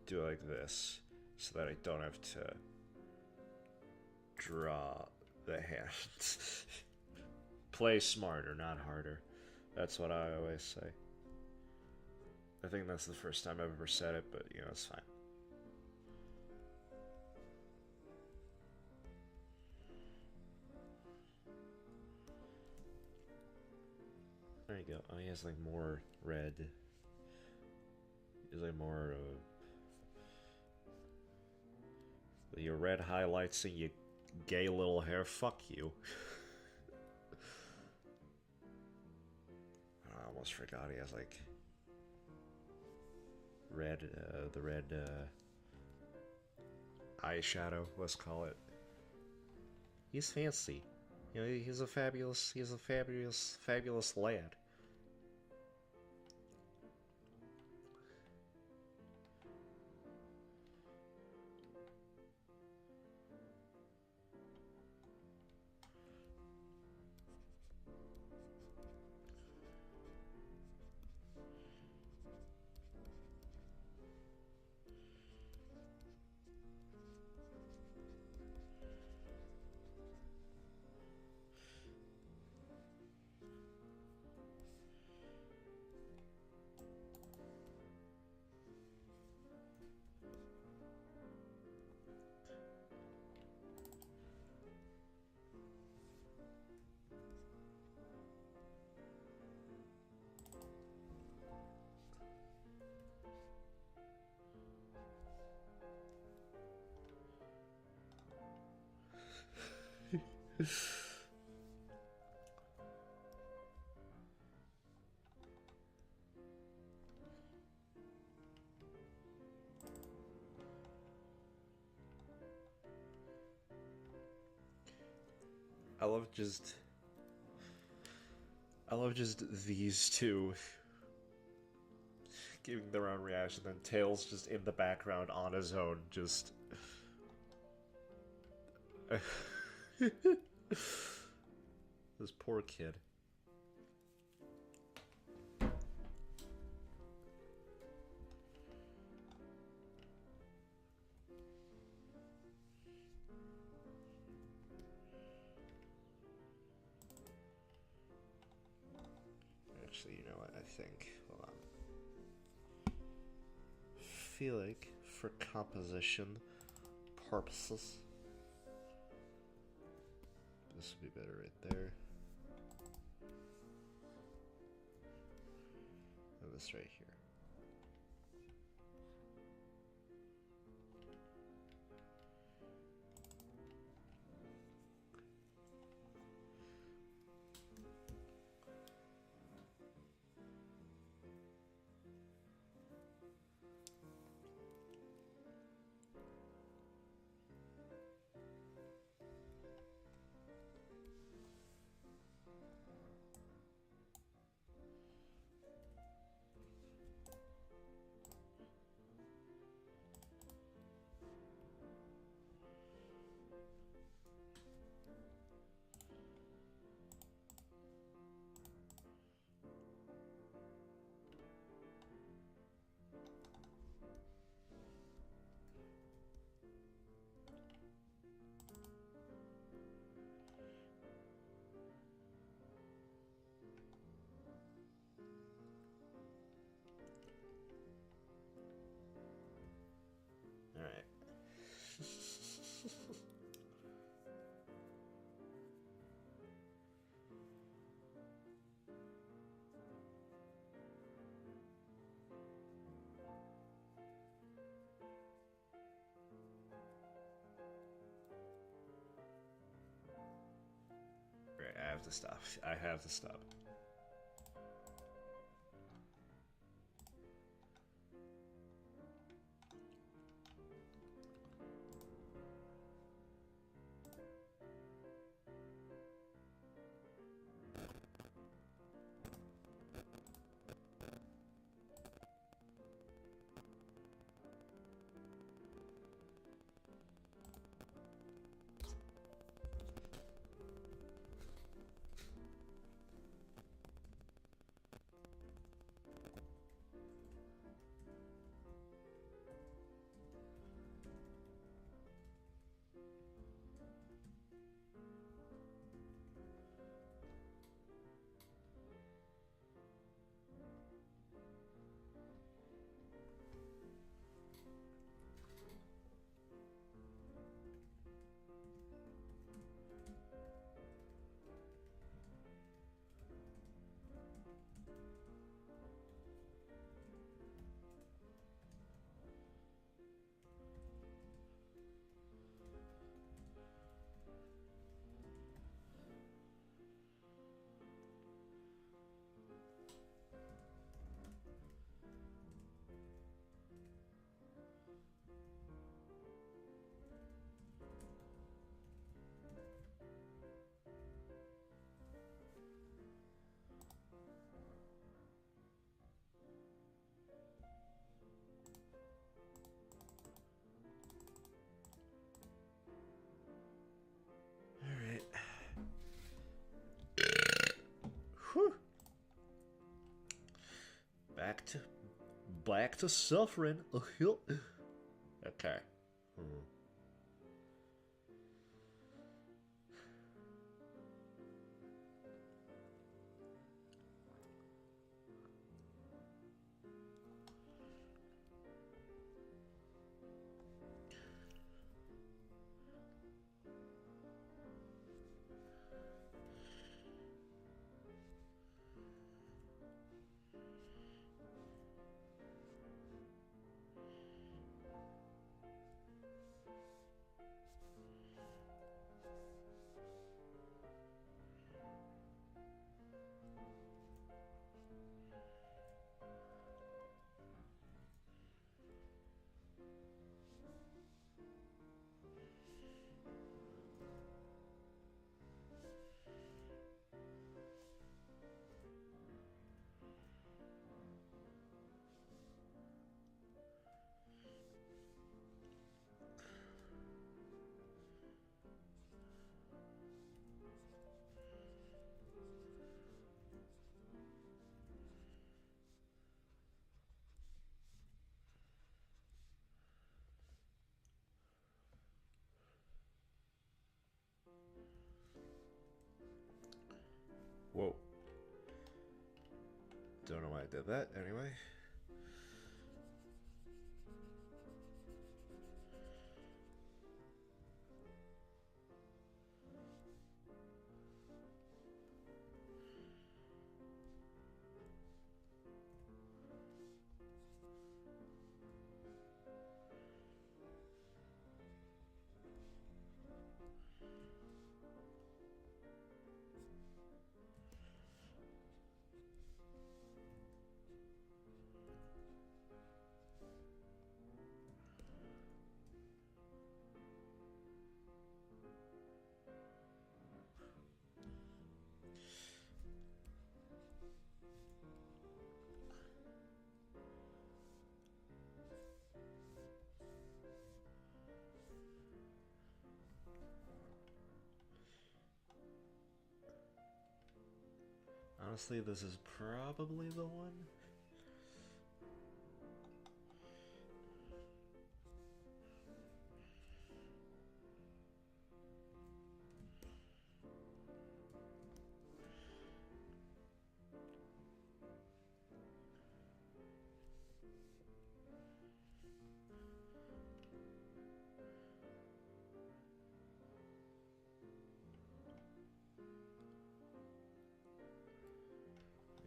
do it like this, so that I don't have to draw the hands. Play smarter, not harder. That's what I always say. I think that's the first time I've ever said it, but you know, it's fine. There you go. Oh, he has like more red. He's like more your red highlights and your gay little hair. Fuck you. I almost forgot he has like red, the red eyeshadow. Let's call it. He's fancy. You know, he's a fabulous lad. I love just these two giving their own reaction, then Tails just in the background on his own, just this poor kid. Actually, you know what? I think. Hold on. Feel like for composition purposes, this would be better right there. And this right here. I have to stop. I have to stop. back to suffering. Okay. Hmm. Whoa. Don't know why I did that. Anyway. Honestly, this is probably the one.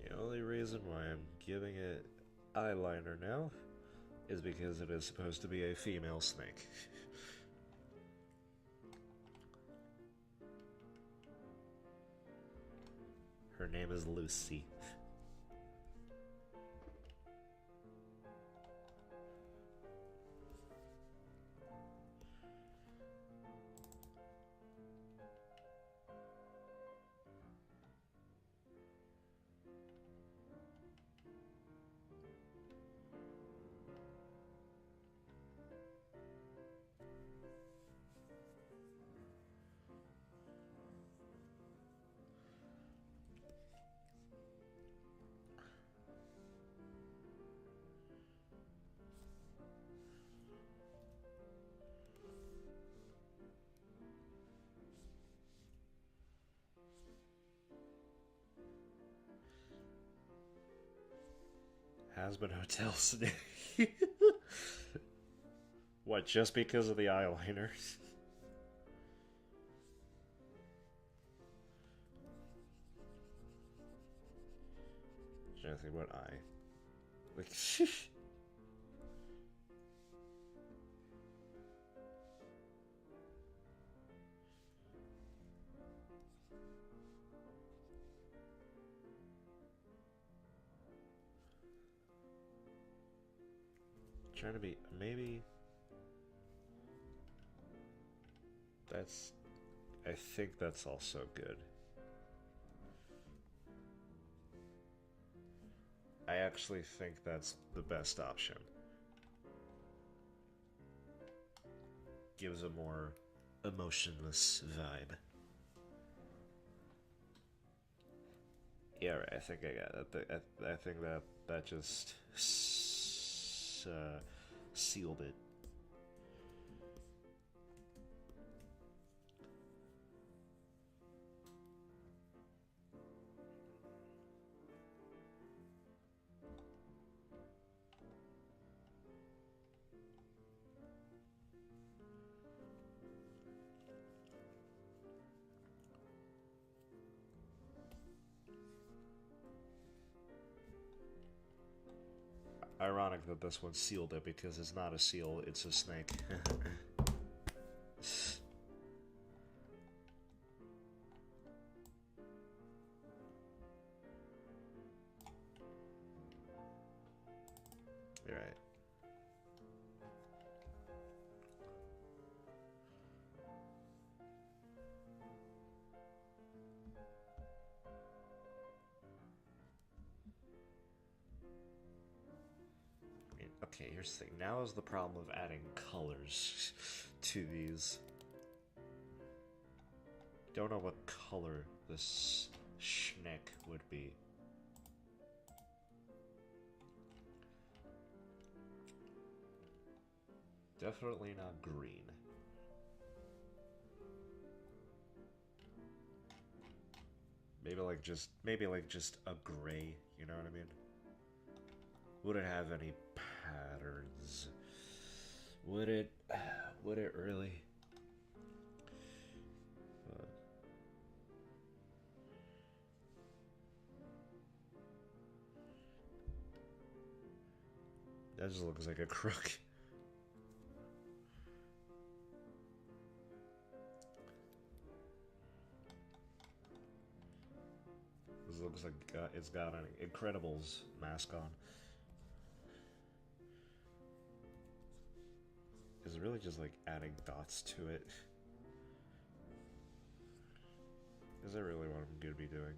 The only reason why I'm giving it eyeliner now is because it is supposed to be a female snake. Her name is Lucy. Has-been Hotel Snake. What, just because of the eyeliner? Trying to think what eye. Like, trying to be, maybe that's, I think that's also good. I actually think that's the best option. Gives a more emotionless vibe. Yeah, right, I think I got it. I think that that just sealed it. Ironic that this one sealed it because it's not a seal, it's a snake. You're right. Okay, here's the thing. Now is the problem of adding colors to these. Don't know what color this schneck would be. Definitely not green. Maybe like just a gray, you know what I mean? Would it have any patterns? Would it really? That just looks like a crook. This looks like it's got an Incredibles mask on. Is it really just like adding dots to it? Is that really what I'm gonna be doing?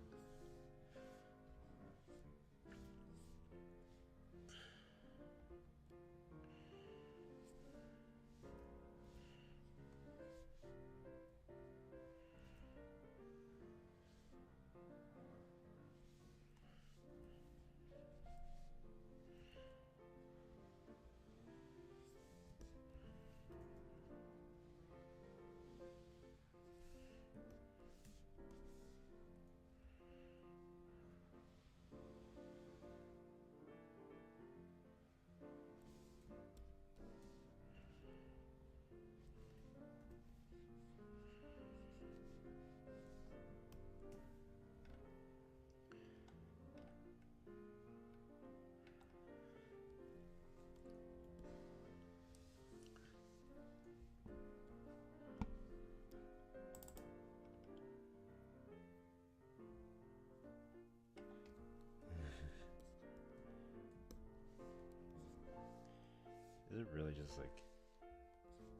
Is it really just like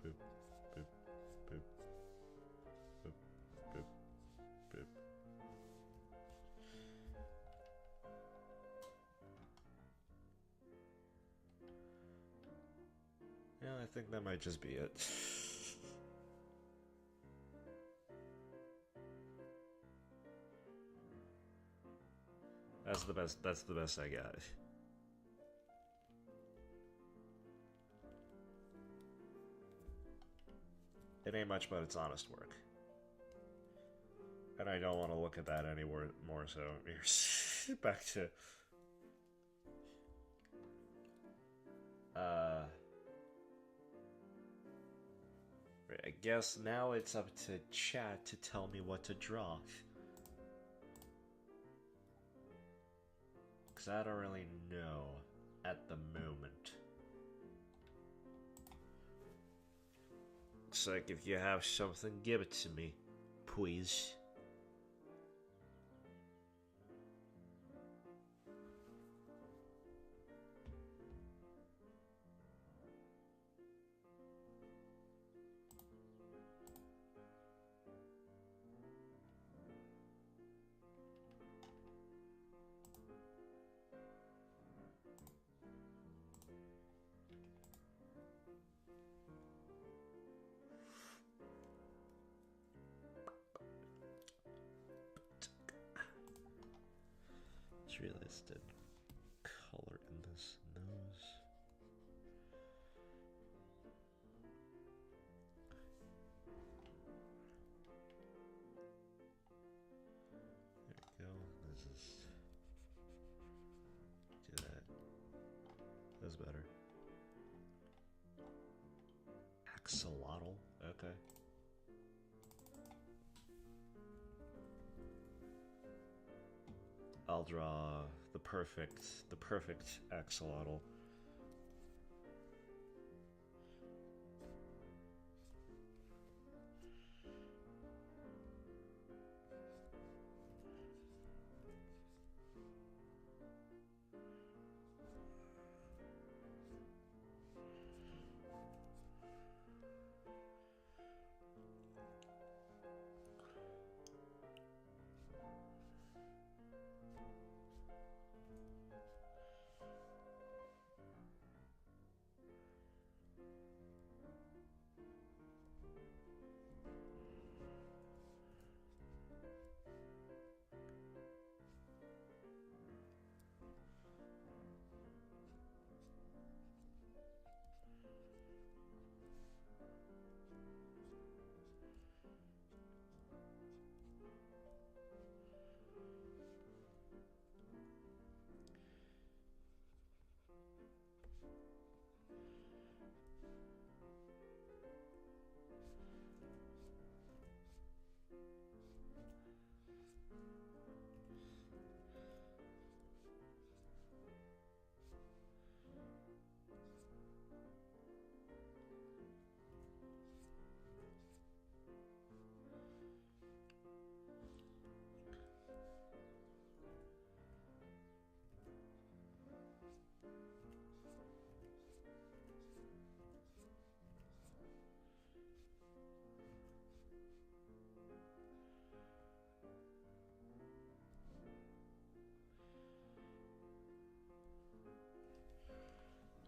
boop, boop, boop, boop, boop, boop? Yeah, I think that might just be it. That's the best I got. It ain't much, but it's honest work. And I don't want to look at that anymore more, so here's back to I guess now it's up to chat to tell me what to draw. Cause I don't really know at the moment. It's like, if you have something, give it to me, please. It's realistic just do that. That's better. Axolotl. Okay. I'll draw the perfect axolotl.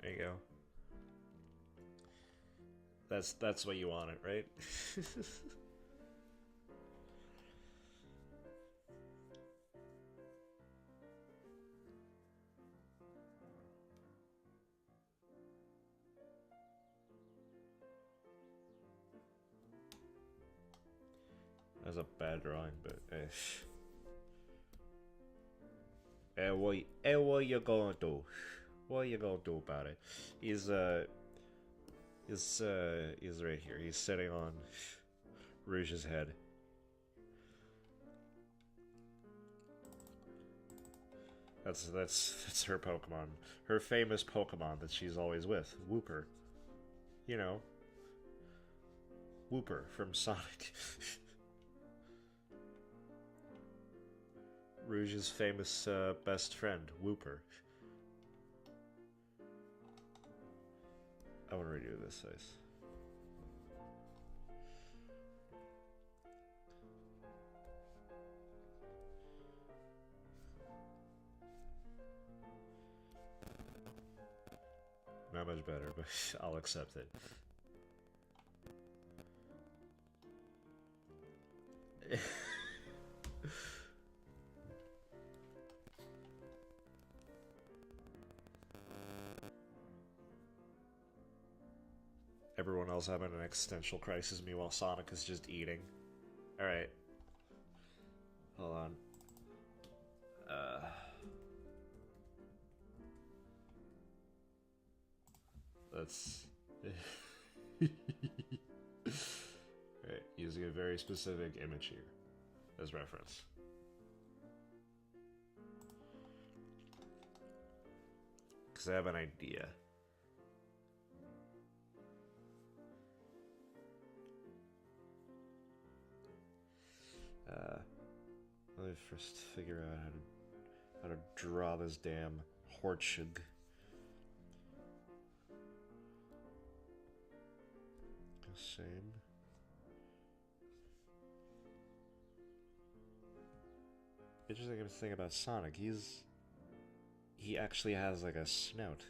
There you go. That's what you wanted, right? That's a bad drawing, but what you gonna do? What you gonna do about it? He's right here. He's sitting on Rouge's head. That's her Pokemon. Her famous Pokemon that she's always with. Wooper. You know. Wooper from Sonic. Rouge's famous best friend, Wooper. I want to redo this size. Not much better, but I'll accept it. Everyone else having an existential crisis, meanwhile Sonic is just eating. Alright. Hold on. Let's... Alright, using a very specific image here as reference. Because I have an idea. Let me first figure out how to draw this damn Hortshug. Same. Interesting thing about Sonic, he actually has like a snout.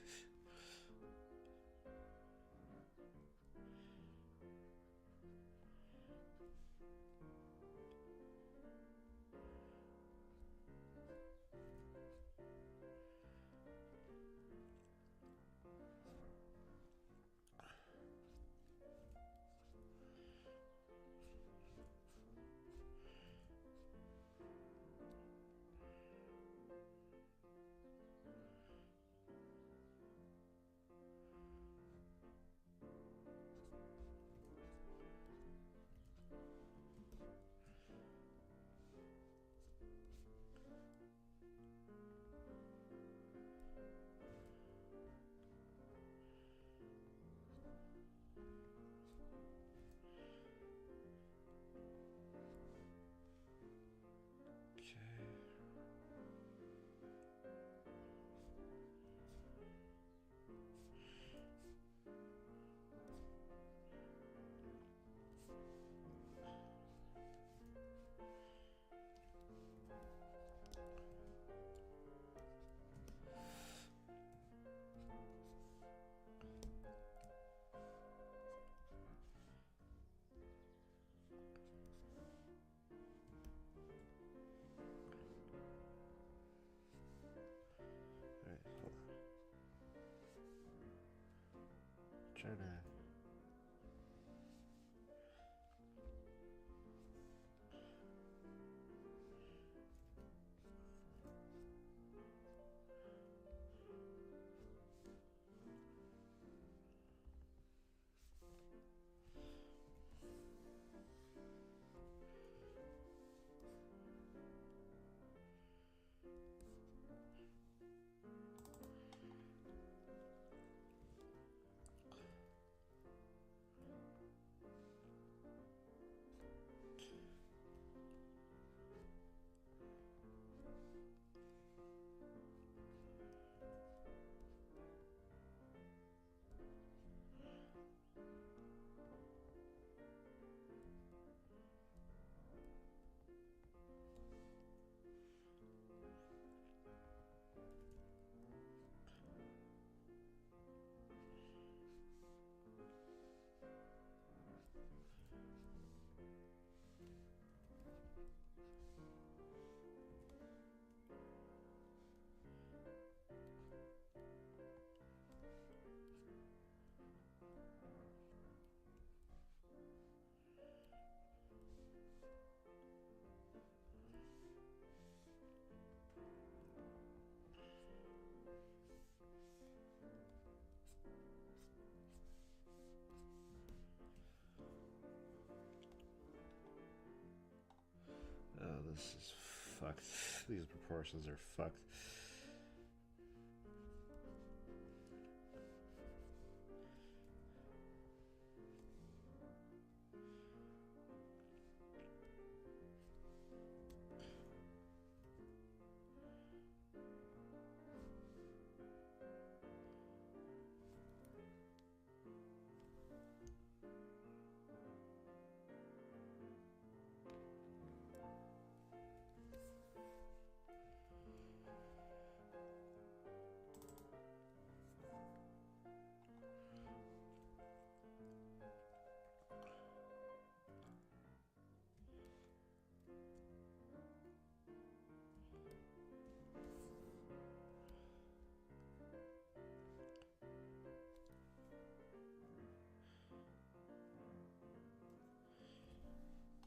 This is fucked. These proportions are fucked.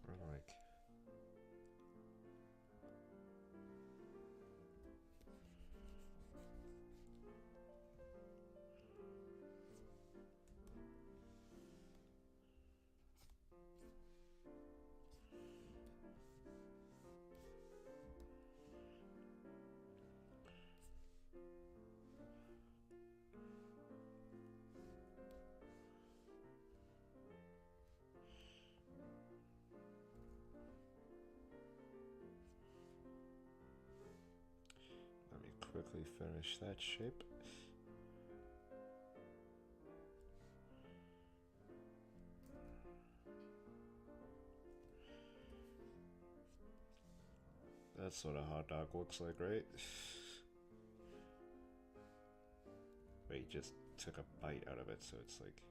Or like... Let me quickly finish that shape. That's what a hot dog looks like, right? Wait, just took a bite out of it, so it's like...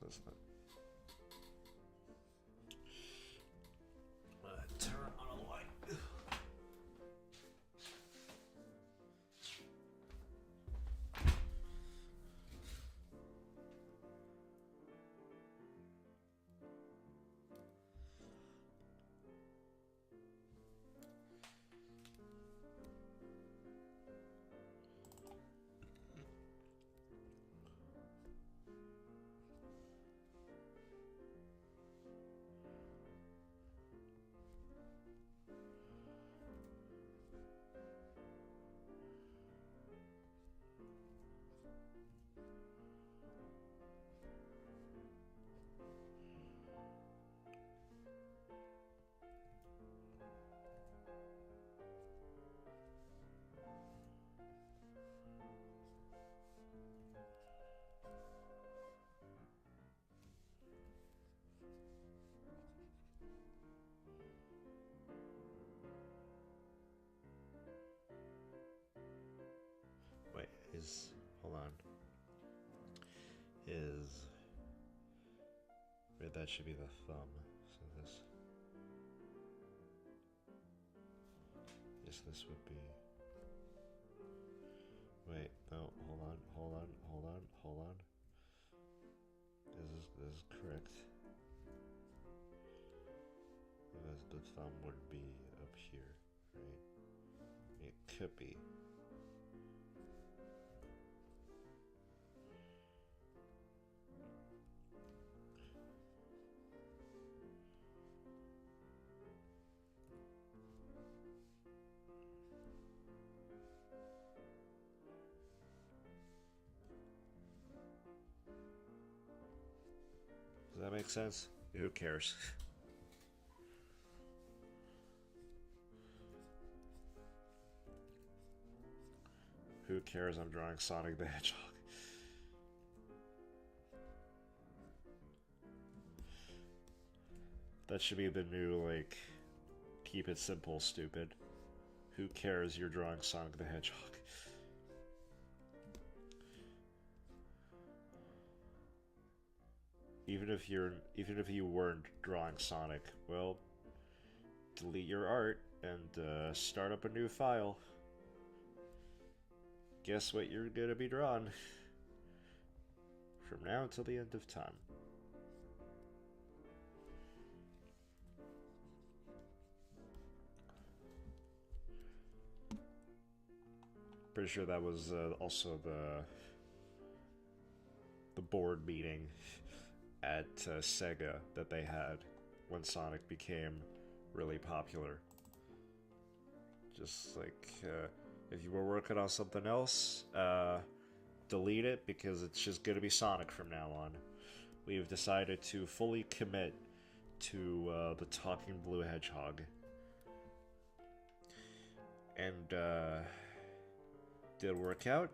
That's not... turn on a light. Wait, hold on. Wait, that should be the thumb. So this would be... Wait, no, hold on. This is correct. The thumb would be up here, right? It could be. Does that make sense? Who cares? Who cares? I'm drawing Sonic the Hedgehog. That should be the new, like, keep it simple, stupid. Who cares? You're drawing Sonic the Hedgehog. Even if you weren't drawing Sonic, well, delete your art and start up a new file. Guess what you're gonna be drawing from now until the end of time. Pretty sure that was also the board meeting at Sega that they had when Sonic became really popular. Just like, if you were working on something else, delete it because it's just gonna be Sonic from now on. We've decided to fully commit to the Talking Blue Hedgehog. And, did it work out?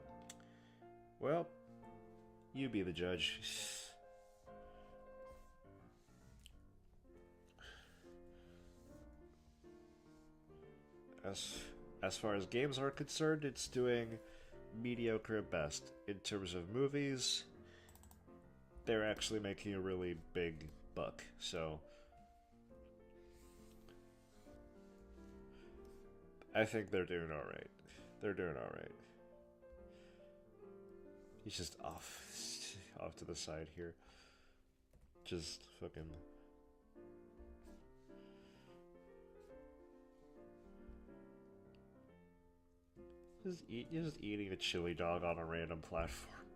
Well, you be the judge. As far as games are concerned, it's doing mediocre at best. In terms of movies, they're actually making a really big buck, so I think they're doing alright. They're doing alright. He's just off to the side here. Just fucking... Just eating a chili dog on a random platform.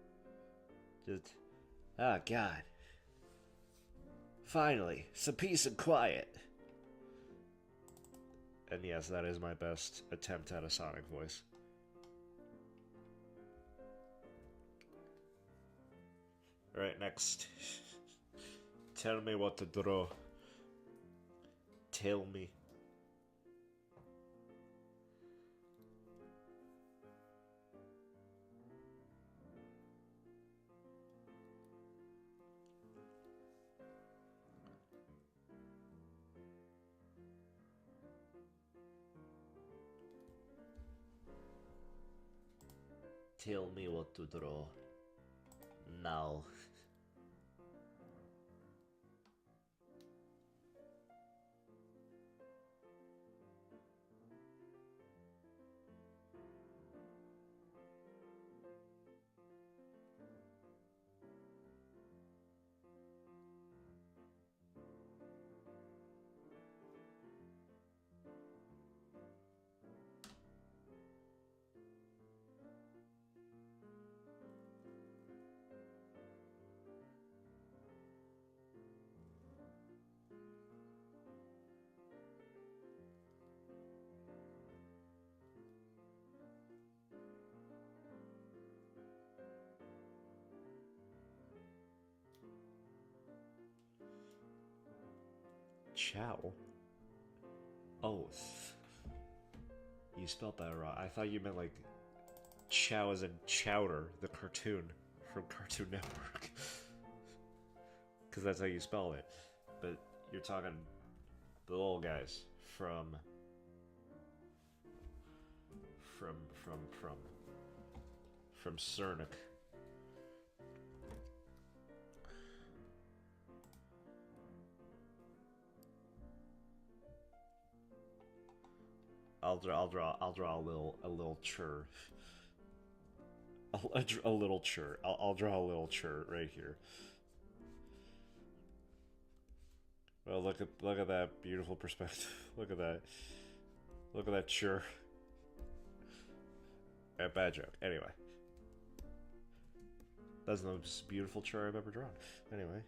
Just... Oh, God. Finally, some peace and quiet. And yes, that is my best attempt at a Sonic voice. Alright, next. Tell me what to draw. Tell me. Tell me what to draw. Now. Chow? Oh. You spelled that wrong. I thought you meant like Chow as in Chowder, the cartoon from Cartoon Network. Because that's how you spell it. But you're talking the little guys from Cernic. I'll draw a little chur. A little chur. I'll draw a little chur right here. Well, look at that beautiful perspective. Look at that chur. Bad joke. Anyway, that's the most beautiful chur I've ever drawn. Anyway,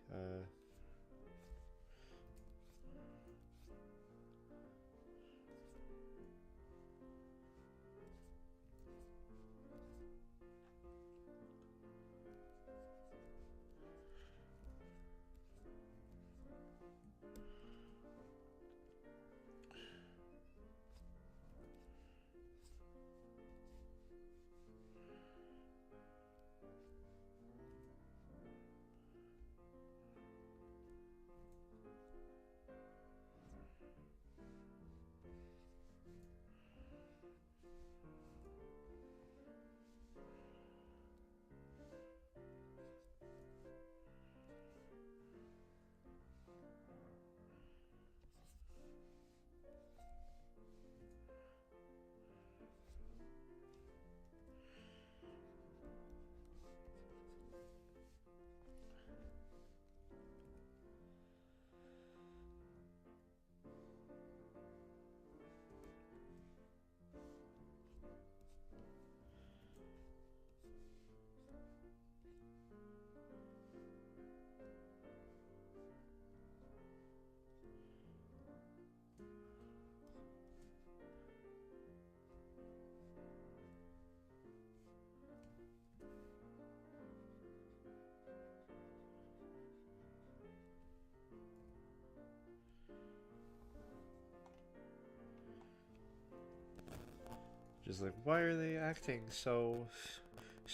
Just like, why are they acting so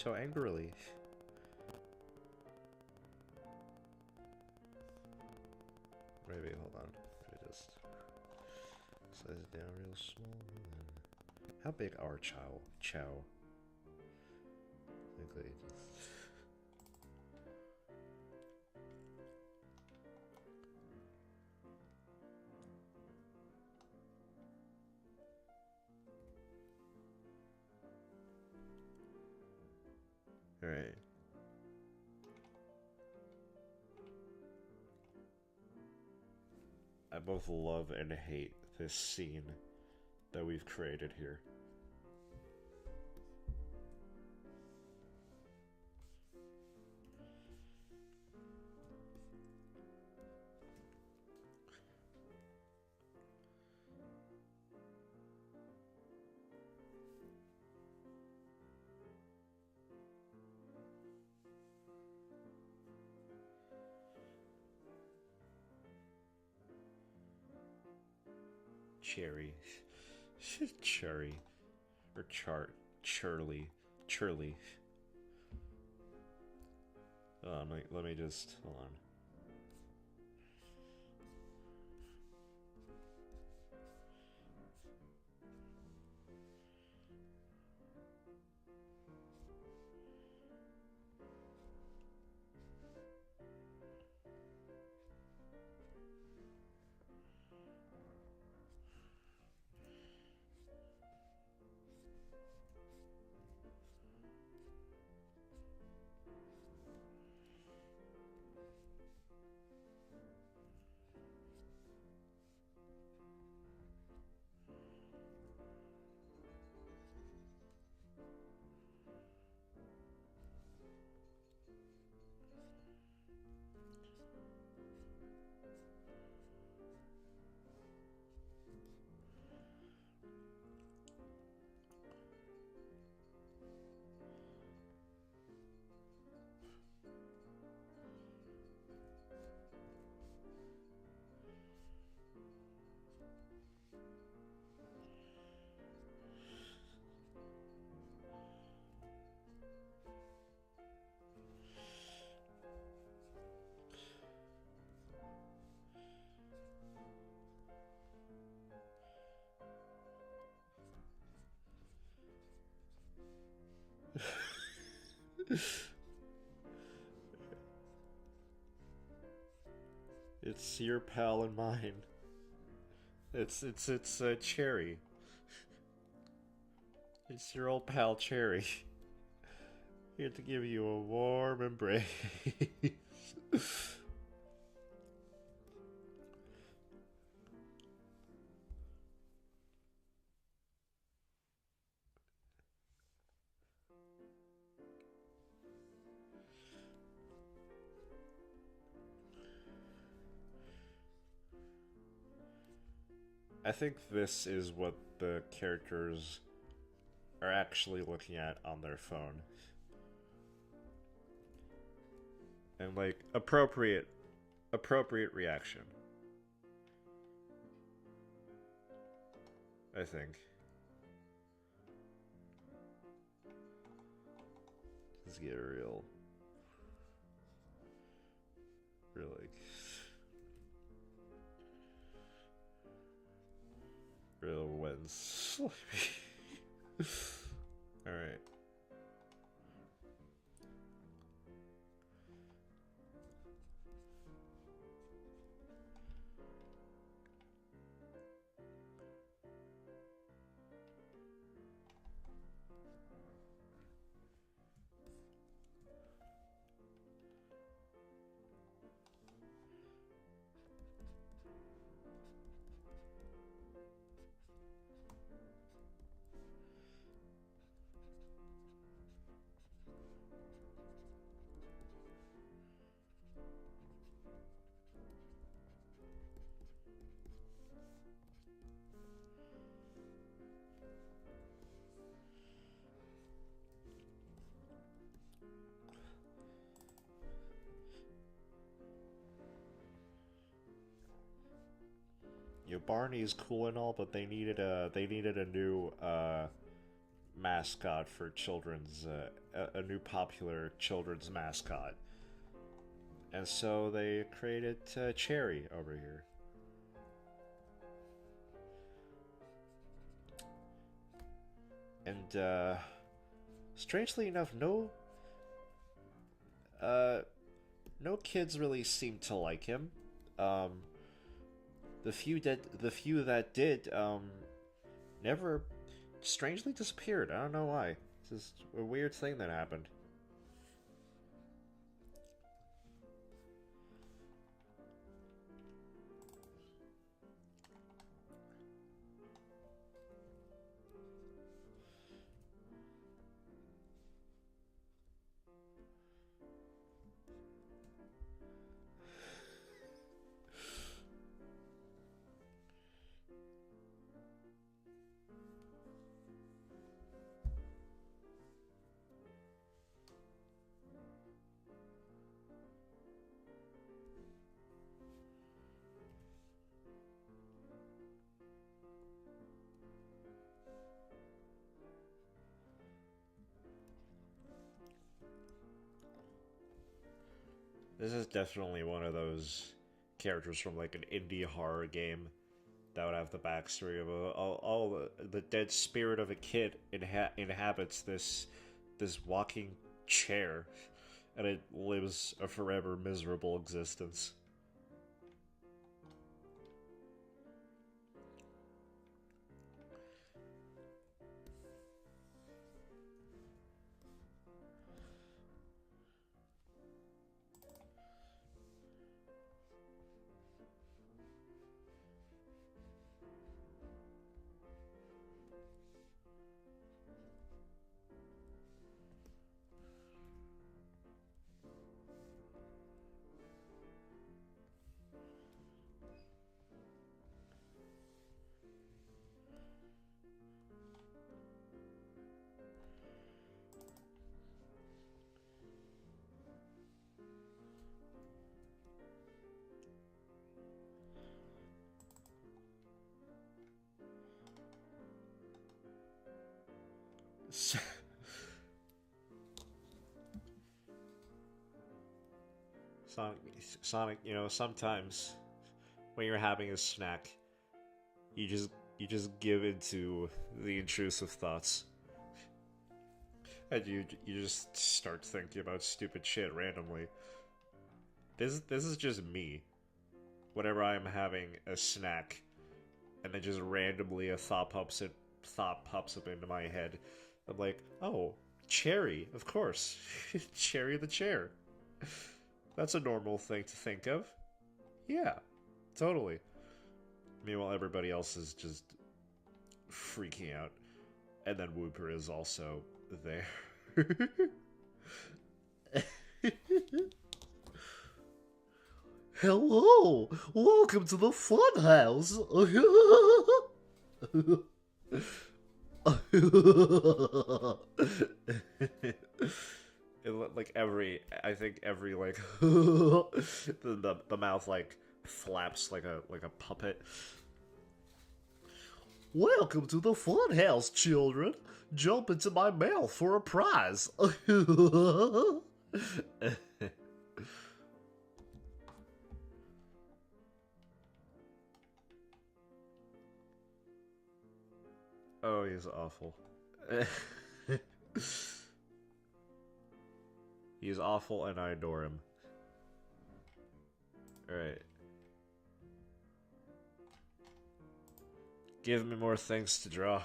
angrily? Maybe, hold on. Let me just size it down real small. How big are Chow? I think they just... Alright. I both love and hate this scene that we've created here. Cherry. Cherry. Or Charlie. Churly. Let me just... Hold on. It's your pal and mine. It's Cherry. It's your old pal Cherry. Here to give you a warm embrace. I think this is what the characters are actually looking at on their phone. And like appropriate reaction. I think. Let's get real like real wet and slimy. Alright. Barney's cool and all, but they needed a new mascot for children's, a new popular children's mascot. And so they created Cherry over here. And strangely enough, no kids really seem to like him. The few that did, never strangely disappeared. I don't know why. It's just a weird thing that happened. This is definitely one of those characters from like an indie horror game that would have the backstory of all the dead spirit of a kid inhabits this walking chair, and it lives a forever miserable existence. Sonic, Sonic, sometimes when you're having a snack, you just give into the intrusive thoughts, and you just start thinking about stupid shit randomly. This is just me. Whenever I'm having a snack, and then just randomly a thought pops up into my head. I'm like, oh, Cherry, of course, Cherry the chair. That's a normal thing to think of. Yeah, totally. Meanwhile, everybody else is just freaking out. And then Whooper is also there. Hello! Welcome to the Funhouse! Like I think every like the mouth like flaps like a puppet. Welcome to the Funhouse, children. Jump into my mouth for a prize. Oh, he's awful. He's awful, and I adore him. Alright. Give me more things to draw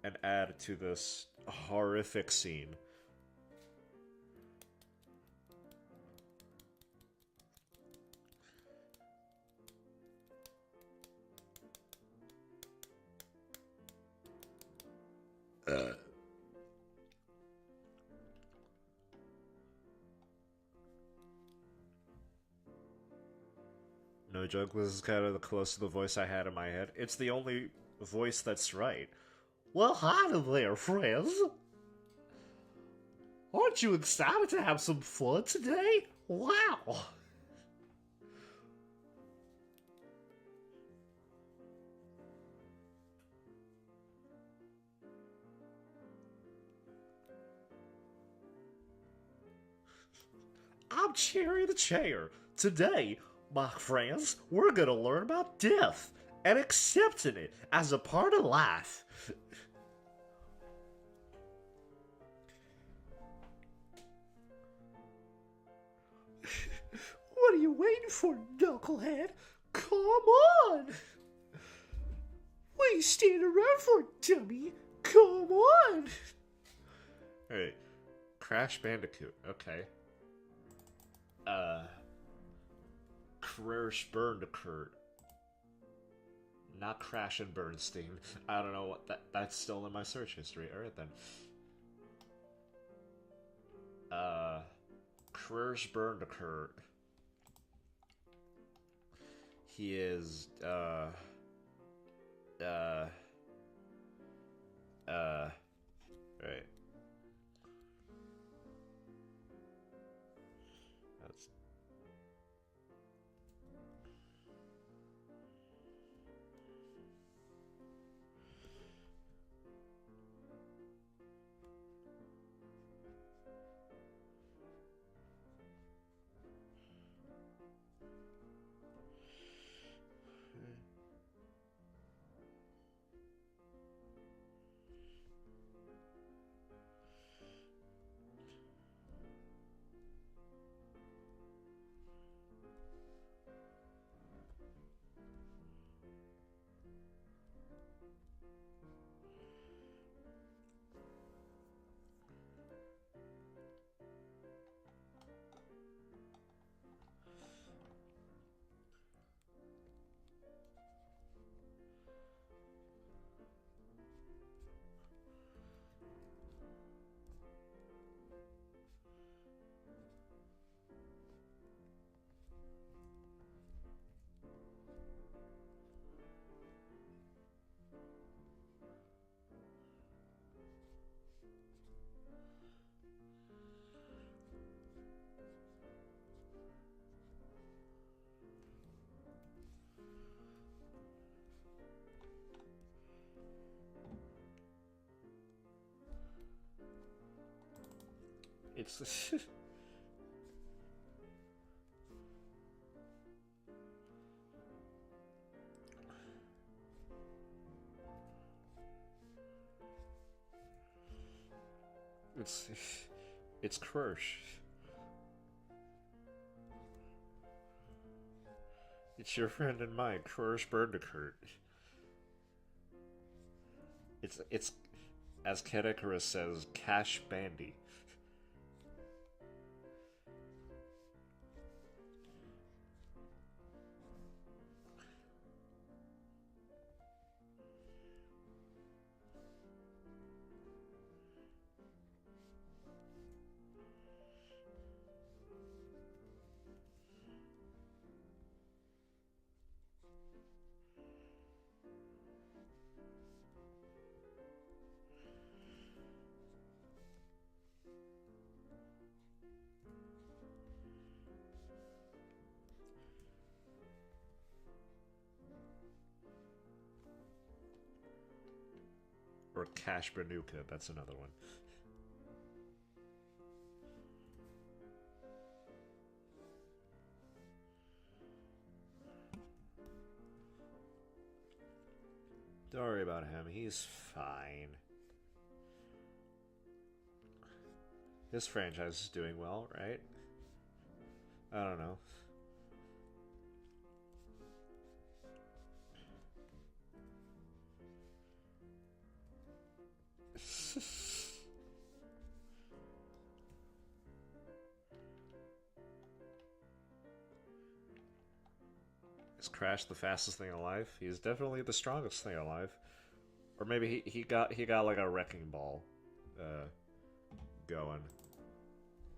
and add to this horrific scene. No joke, this is kind of the close to the voice I had in my head. It's the only voice that's right. Well, hi there, friends. Aren't you excited to have some fun today? Wow. I'm Cherry the Chair. Today, my friends, we're gonna learn about death and accepting it as a part of life. What are you waiting for, knucklehead? Come on! What are you standing around for, dummy? Come on! Alright. Crash Bandicoot. Okay. Crash Bandicoot. Not Crash and Bernstein. I don't know what that's still in my search history. Alright then. Crash Bandicoot. He is, right. That's... It's... It's Crush. It's your friend and mine, Crush Bandicoot. It's as Kid Icarus says, Cash Bandy. Or Cash Banuka, that's another one. Don't worry about him, he's fine. This franchise is doing well, right? I don't know. Is Crash the fastest thing alive? He's definitely the strongest thing alive. Or maybe he got like a wrecking ball going.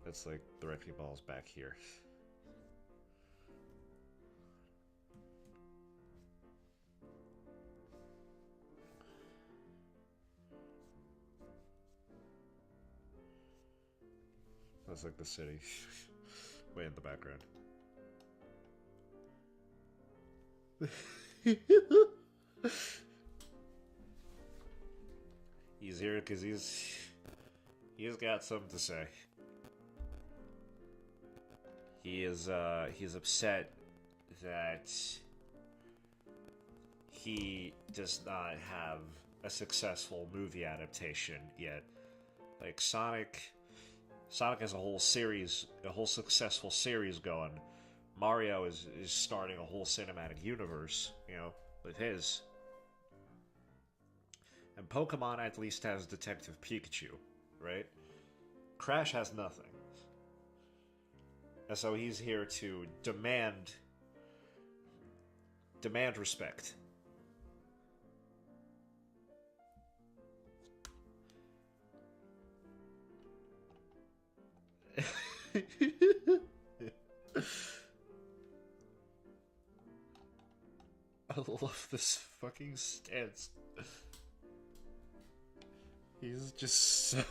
That's like the wrecking ball's back here. That's like the city. Way in the background. He's here because he's got something to say. He's upset that he does not have a successful movie adaptation yet. Like Sonic has a whole series, a whole successful series going. Mario is starting a whole cinematic universe, with his. And Pokemon at least has Detective Pikachu, right? Crash has nothing. And so he's here to demand respect. I love this fucking stance. He's just so...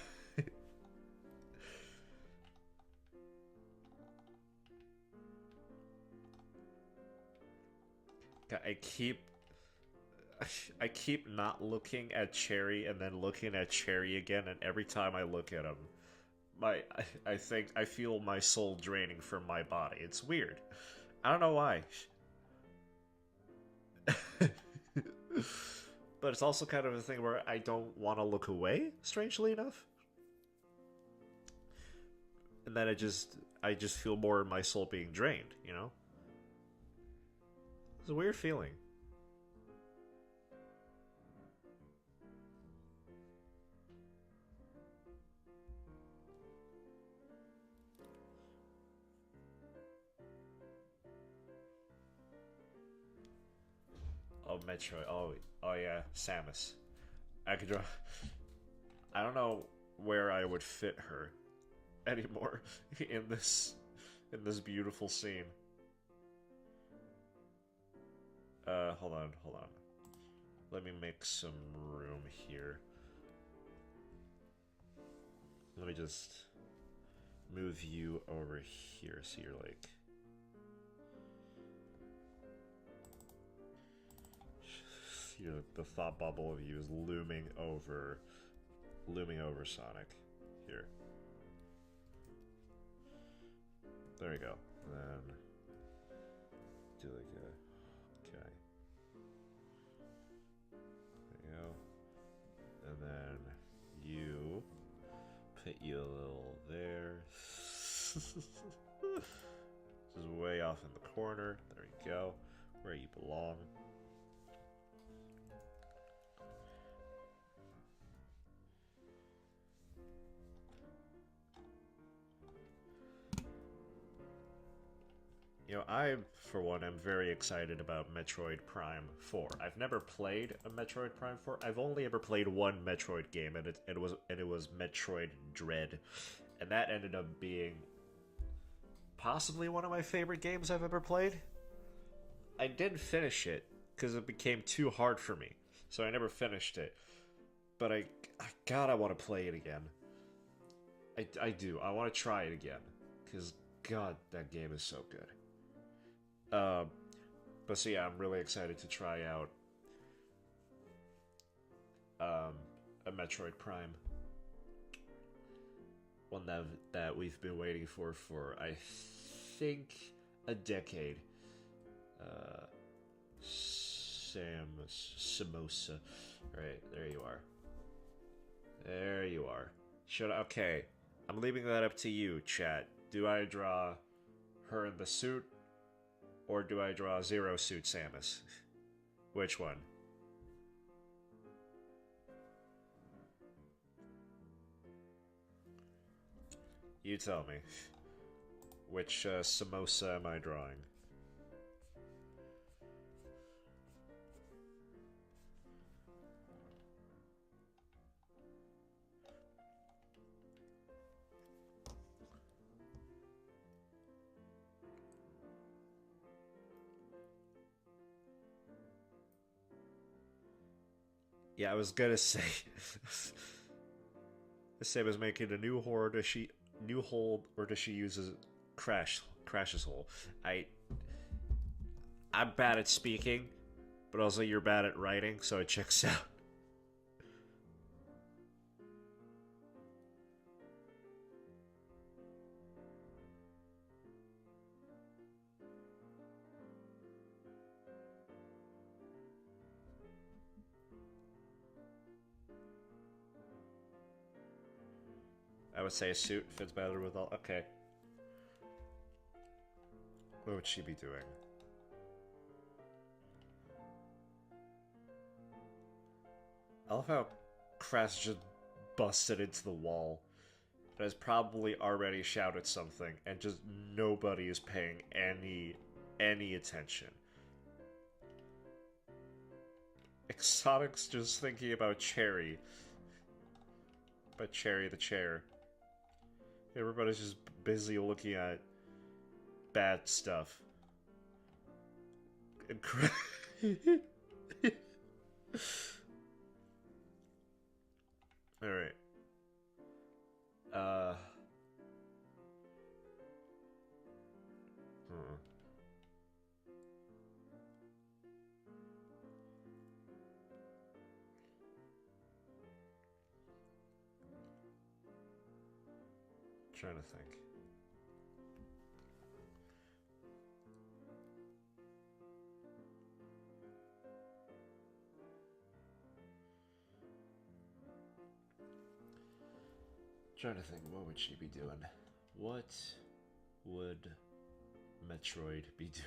I keep not looking at Cherry and then looking at Cherry again, and every time I look at him, I feel my soul draining from my body. It's weird. I don't know why. But it's also kind of a thing where I don't want to look away, strangely enough. And then I just feel more of my soul being drained, It's a weird feeling. Oh, Metroid. Oh yeah, Samus. I could draw. I don't know where I would fit her anymore in this beautiful scene. Hold on. Let me make some room here. Let me just move you over here so you're like... the thought bubble of you is looming over Sonic. Here. There we go. Then do like a... Okay. There you go. And then you put you a little there. This is way off in the corner. There you go. Where you belong. I, for one, am very excited about Metroid Prime 4. I've never played a Metroid Prime 4. I've only ever played one Metroid game, and it was Metroid Dread. And that ended up being possibly one of my favorite games I've ever played. I didn't finish it, because it became too hard for me. So I never finished it. But I want to play it again. I do. I want to try it again. Because, God, that game is so good. But so yeah, I'm really excited to try out a Metroid Prime. One that we've been waiting for I think a decade. Samosa. Right, there you are. There you are. Okay. I'm leaving that up to you, chat. Do I draw her in the suit? Or do I draw Zero Suit Samus? Which one? You tell me. Which Samosa am I drawing? Yeah, I was gonna say. Samus making a new hole, or does she use Crash's hole? I'm bad at speaking, but also you're bad at writing, so it checks out. I would say a suit fits better with all. Okay. What would she be doing? I love how Crest just busted into the wall. And has probably already shouted something, and just nobody is paying any attention. Exotic's just thinking about Cherry. About Cherry the chair. Everybody's just busy looking at bad stuff. Alright. Trying to think. Trying to think, what would she be doing? What would Metroid be doing?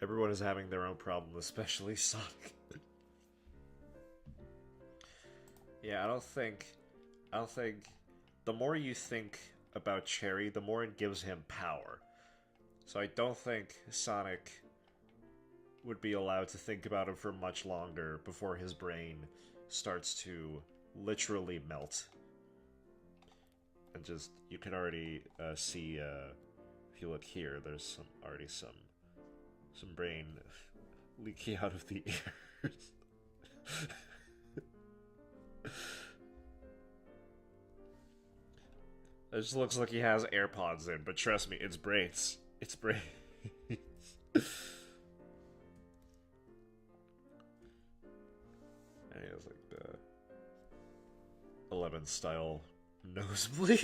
Everyone is having their own problem, especially Sonic. Yeah, I don't think the more you think about Cherry, the more it gives him power. So I don't think Sonic would be allowed to think about him for much longer before his brain starts to literally melt. And just, you can already see, if you look here, there's already some brain leaking out of the ears. It just looks like he has AirPods in, but trust me, it's brains. It's brains. And he has like the 11 style nosebleed.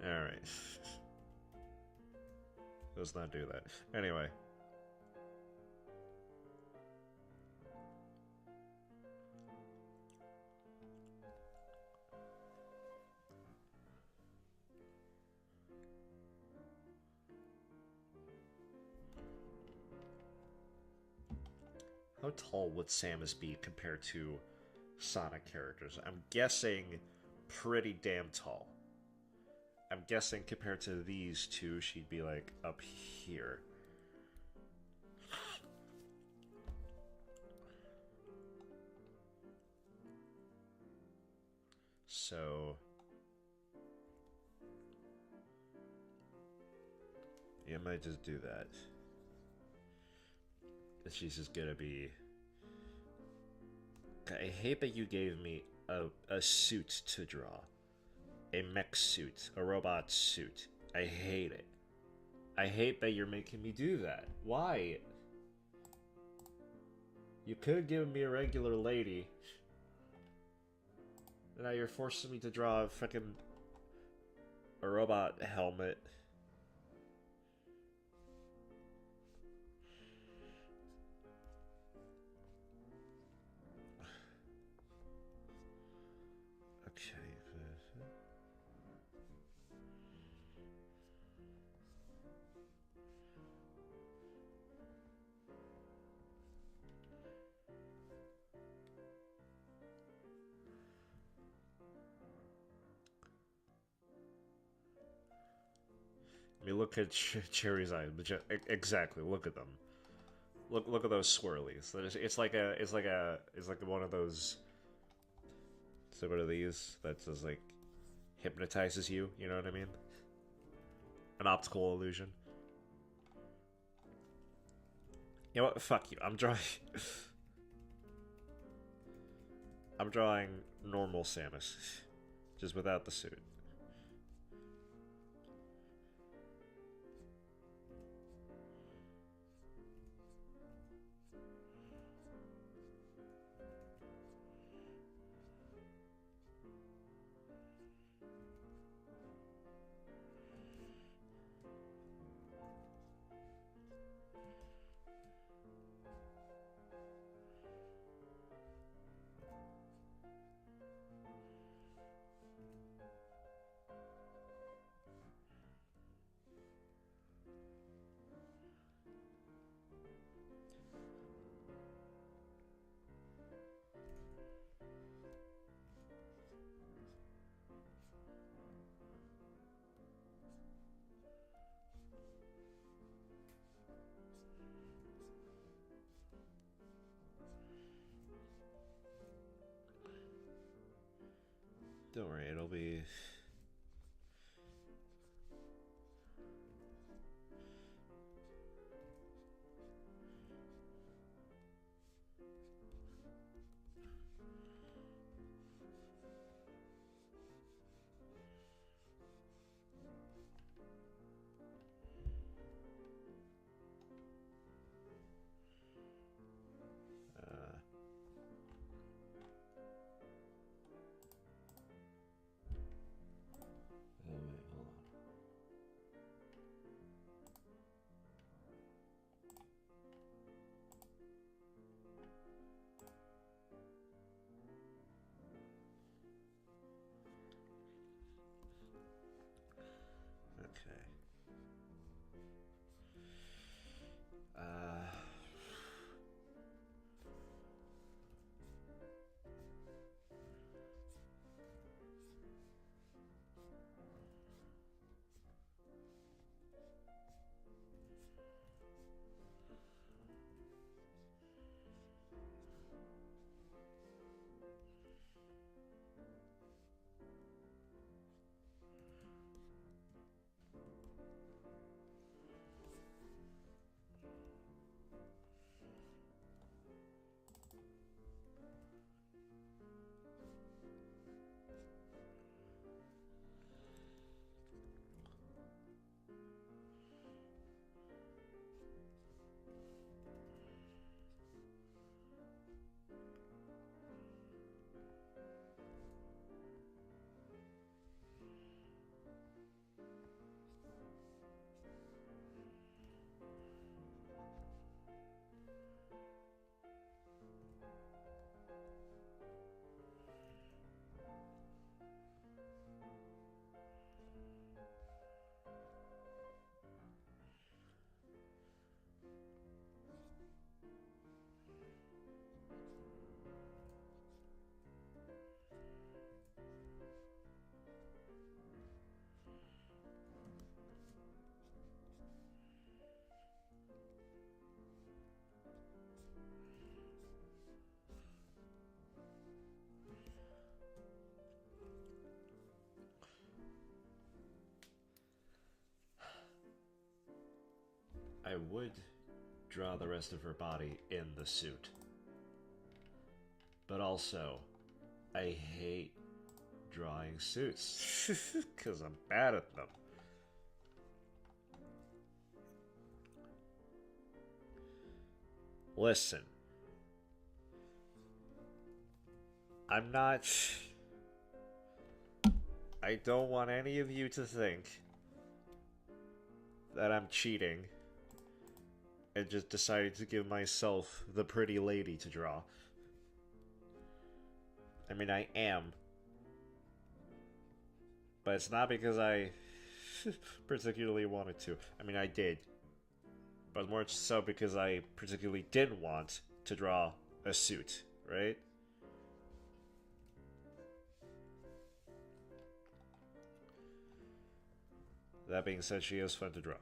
Alright. Let's not do that. Anyway. How tall would Samus be compared to Sonic characters? I'm guessing pretty damn tall. I'm guessing compared to these two, she'd be like up here. So yeah, I might just do that. She's just gonna be... I hate that you gave me a suit to draw. A mech suit. A robot suit. I hate it. I hate that you're making me do that. Why? You could give me a regular lady. And now you're forcing me to draw a robot helmet. I mean, look at Cherry's eyes. Exactly, look at them. Look at those swirlies. It's like one of those. So what are these? That just like hypnotizes you. You know what I mean? An optical illusion. You know what? Fuck you. I'm drawing. I'm drawing normal Samus, just without the suit. Don't worry, it'll be... Oh, wait, hold on. Okay. I would draw the rest of her body in the suit. But also, I hate drawing suits because I'm bad at them. Listen, I'm not... I don't want any of you to think that I'm cheating and just decided to give myself the pretty lady to draw. I mean, I am. But it's not because I particularly wanted to. I mean, I did. But more so because I particularly didn't want to draw a suit, right? That being said, she is fun to draw.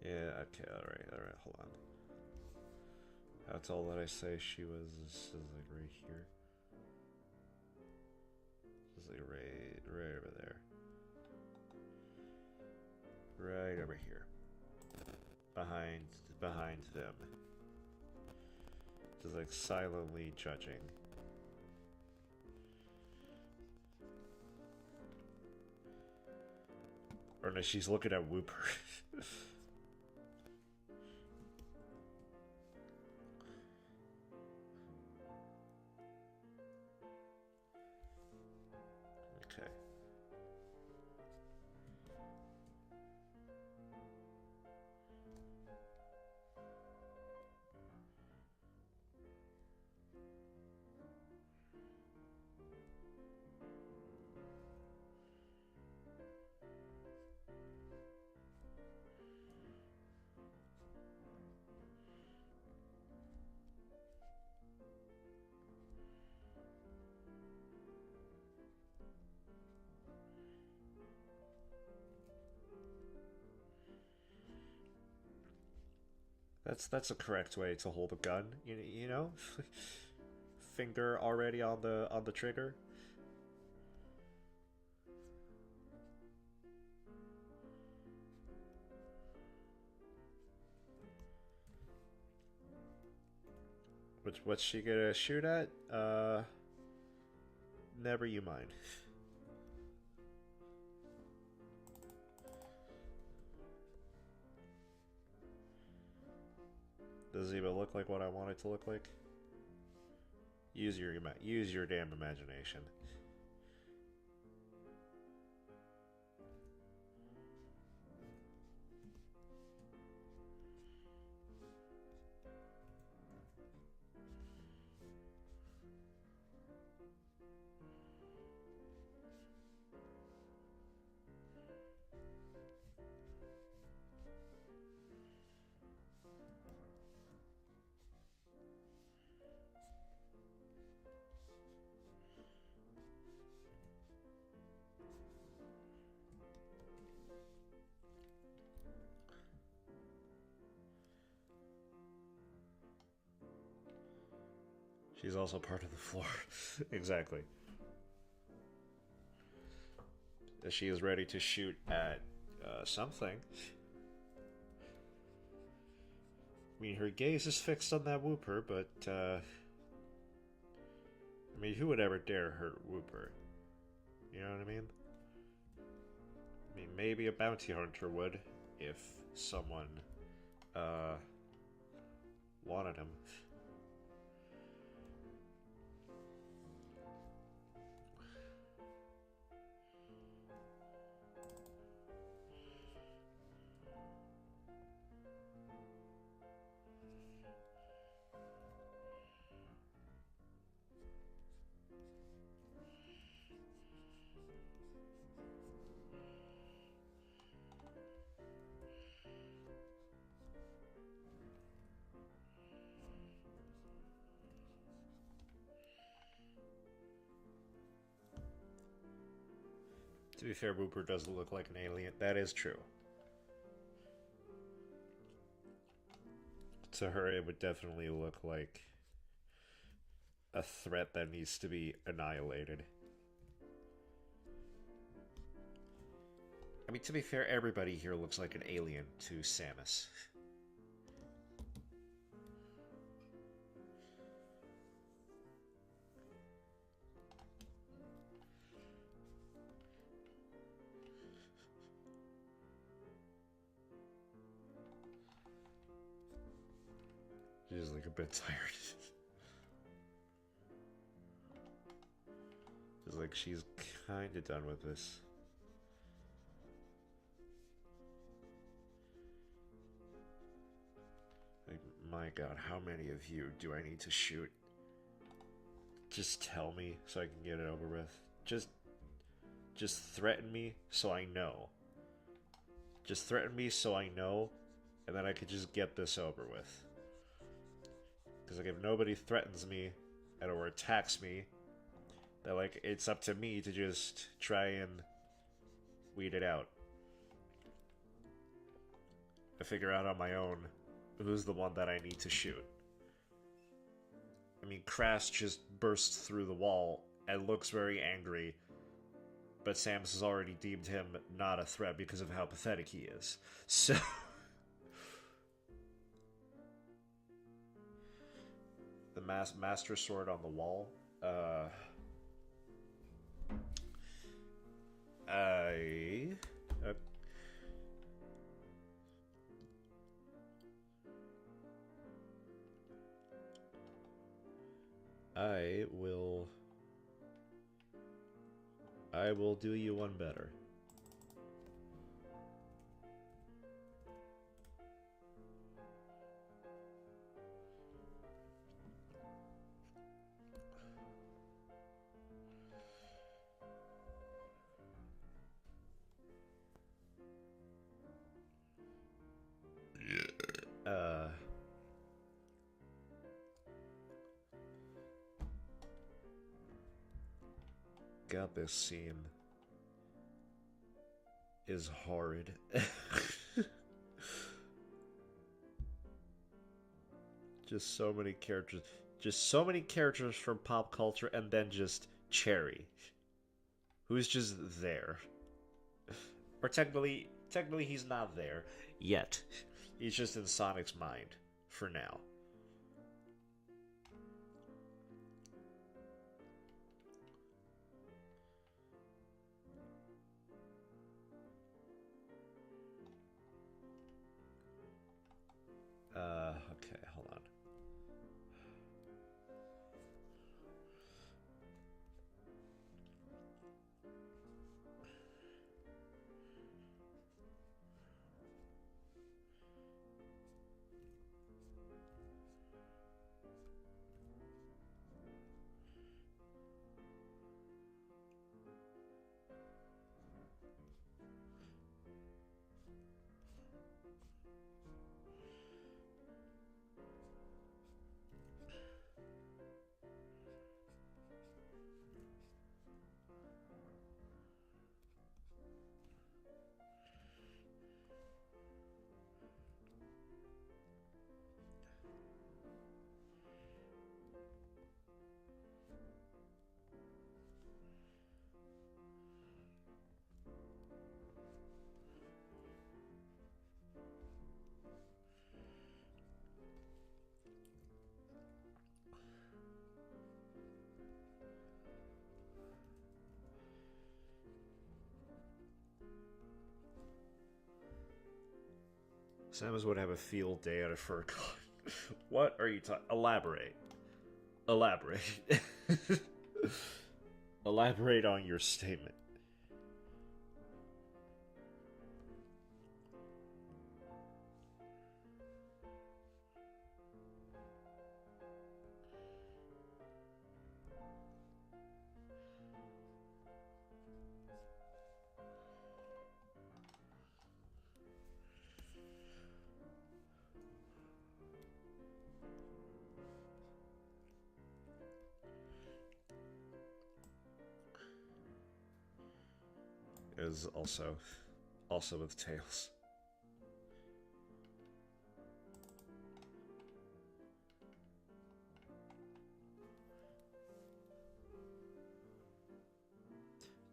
Yeah, okay, alright, hold on. How tall did I say she was? This is like right here. This is like right over there. Right over here. Behind them. Just like silently judging. Or no, she's looking at Whooper. Okay. That's a correct way to hold a gun. You know, finger already on the trigger. What's she gonna shoot at? Never you mind. Does it even look like what I want it to look like? Use your damn imagination. She's also part of the floor. Exactly. She is ready to shoot at something. I mean, her gaze is fixed on that Whooper, but, I mean, who would ever dare hurt Whooper? You know what I mean? I mean, maybe a bounty hunter would, if someone, wanted him. To be fair, Whooper doesn't look like an alien. That is true. To her, it would definitely look like a threat that needs to be annihilated. I mean, to be fair, everybody here looks like an alien to Samus. She's like a bit tired. It's like she's kind of done with this. Like, my god, how many of you do I need to shoot? Just tell me so I can get it over with. Just threaten me so I know. Just threaten me so I know, and then I could just get this over with. Because, like, if nobody threatens me and or attacks me, then, like, it's up to me to just try and weed it out. I figure out on my own who's the one that I need to shoot. I mean, Crass just bursts through the wall and looks very angry, but Samus has already deemed him not a threat because of how pathetic he is. So... the Master Sword on the wall. I will do you one better. God, this scene is horrid. Just so many characters. Just so many characters from pop culture, and then just Cherry, who's just there. Or technically he's not there yet. He's just in Sonic's mind for now. Okay, hold on. Samus would have a field day at a FurCon. What are you talking? Elaborate. Elaborate. Elaborate on your statement. Is also with Tails.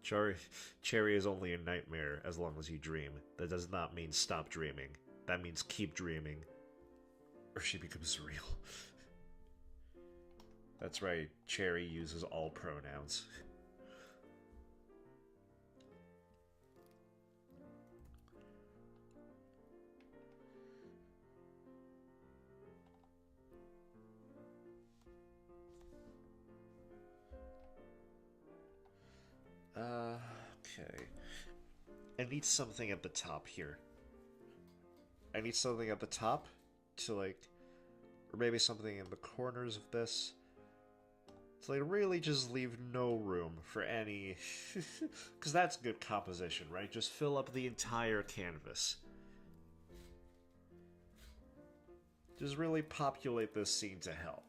Cherry is only a nightmare as long as you dream. That does not mean stop dreaming. That means keep dreaming. Or she becomes real. That's right, Cherry uses all pronouns. Okay. I need something at the top here. I need something at the top to, like, or maybe something in the corners of this. To, like, really just leave no room for any... Because that's good composition, right? Just fill up the entire canvas. Just really populate this scene to hell.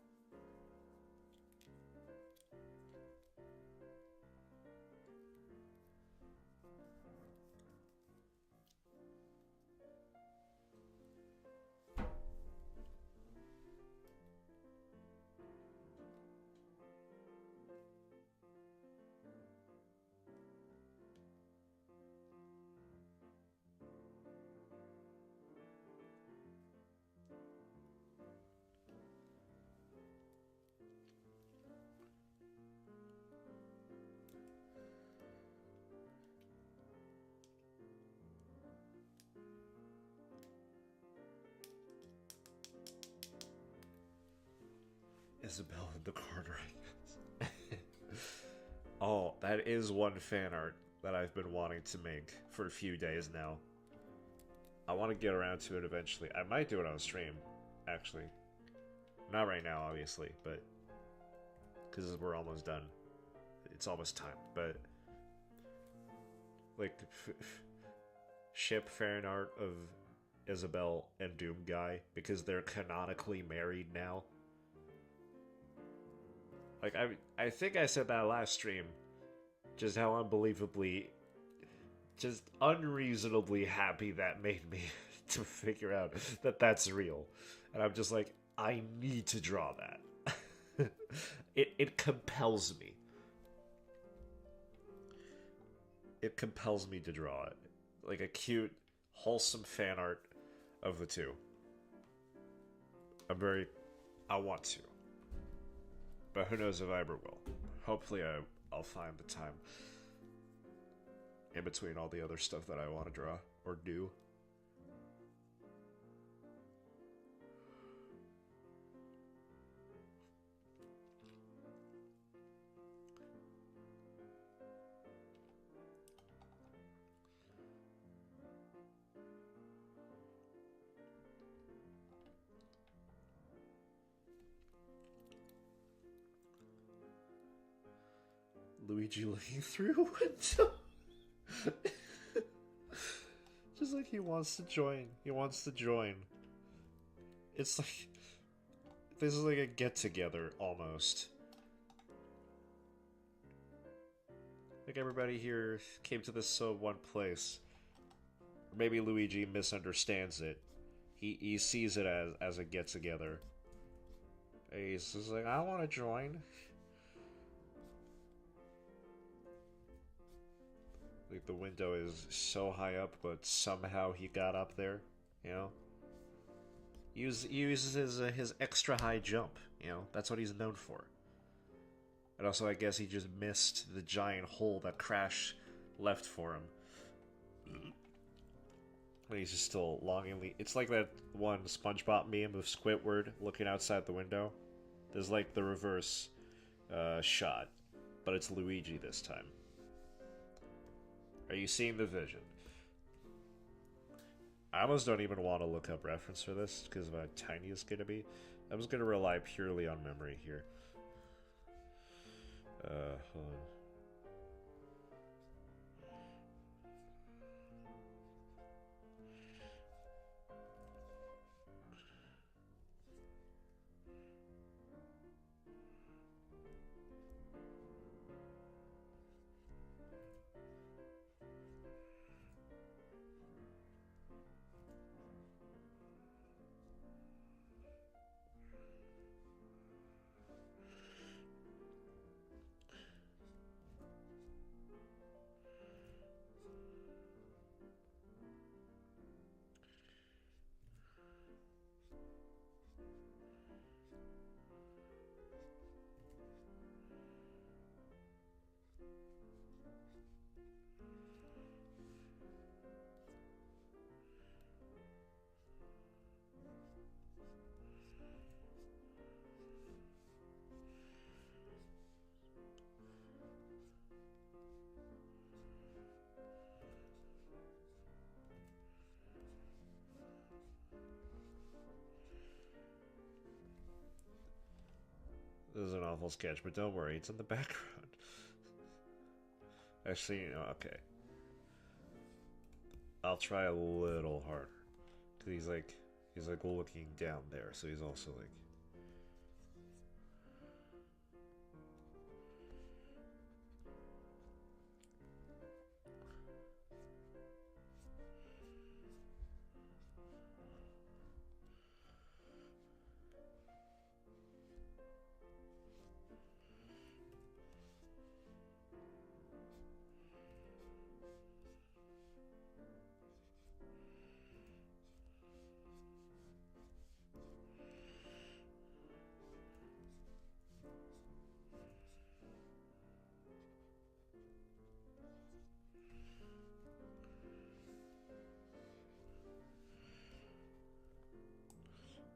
Isabelle in the corner, I guess. Oh, that is one fan art that I've been wanting to make for a few days now. I want to get around to it eventually. I might do it on stream, actually. Not right now, obviously, but... Because we're almost done. It's almost time, but... Like, ship fan art of Isabelle and Doom Guy, because they're canonically married now. Like, I think I said that last stream, just how unbelievably, just unreasonably happy that made me to figure out that that's real. And I'm just like, I need to draw that. It compels me. It compels me to draw it. Like a cute, wholesome fan art of the two. I want to. But who knows if I ever will. Hopefully I'll find the time in between all the other stuff that I want to draw or do. Luigi looking through a window. Just like he wants to join. He wants to join. It's like... This is like a get-together, almost. Like everybody here came to this one place. Or maybe Luigi misunderstands it. He sees it as a get-together. He's just like, I want to join. Like the window is so high up, but somehow he got up there, you know? He uses his extra high jump, you know? That's what he's known for. And also, I guess he just missed the giant hole that Crash left for him. And he's just still longingly... It's like that one SpongeBob meme of Squidward looking outside the window. There's like the reverse shot, but it's Luigi this time. Are you seeing the vision? I almost don't even want to look up reference for this because of how tiny it's going to be. I'm just going to rely purely on memory here. Hold on. This is an awful sketch, but don't worry, it's in the background. Actually, you know, okay. I'll try a little harder. Cause he's like looking down there, so he's also like...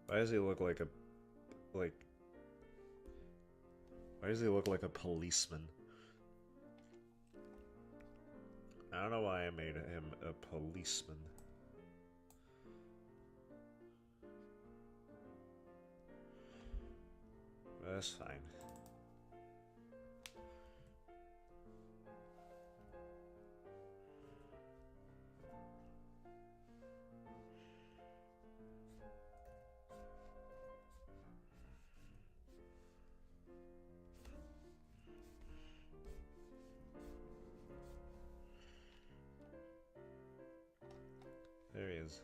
Why does he look like a... like... Why does he look like a policeman? I don't know why I made him a policeman. But that's fine. There he is.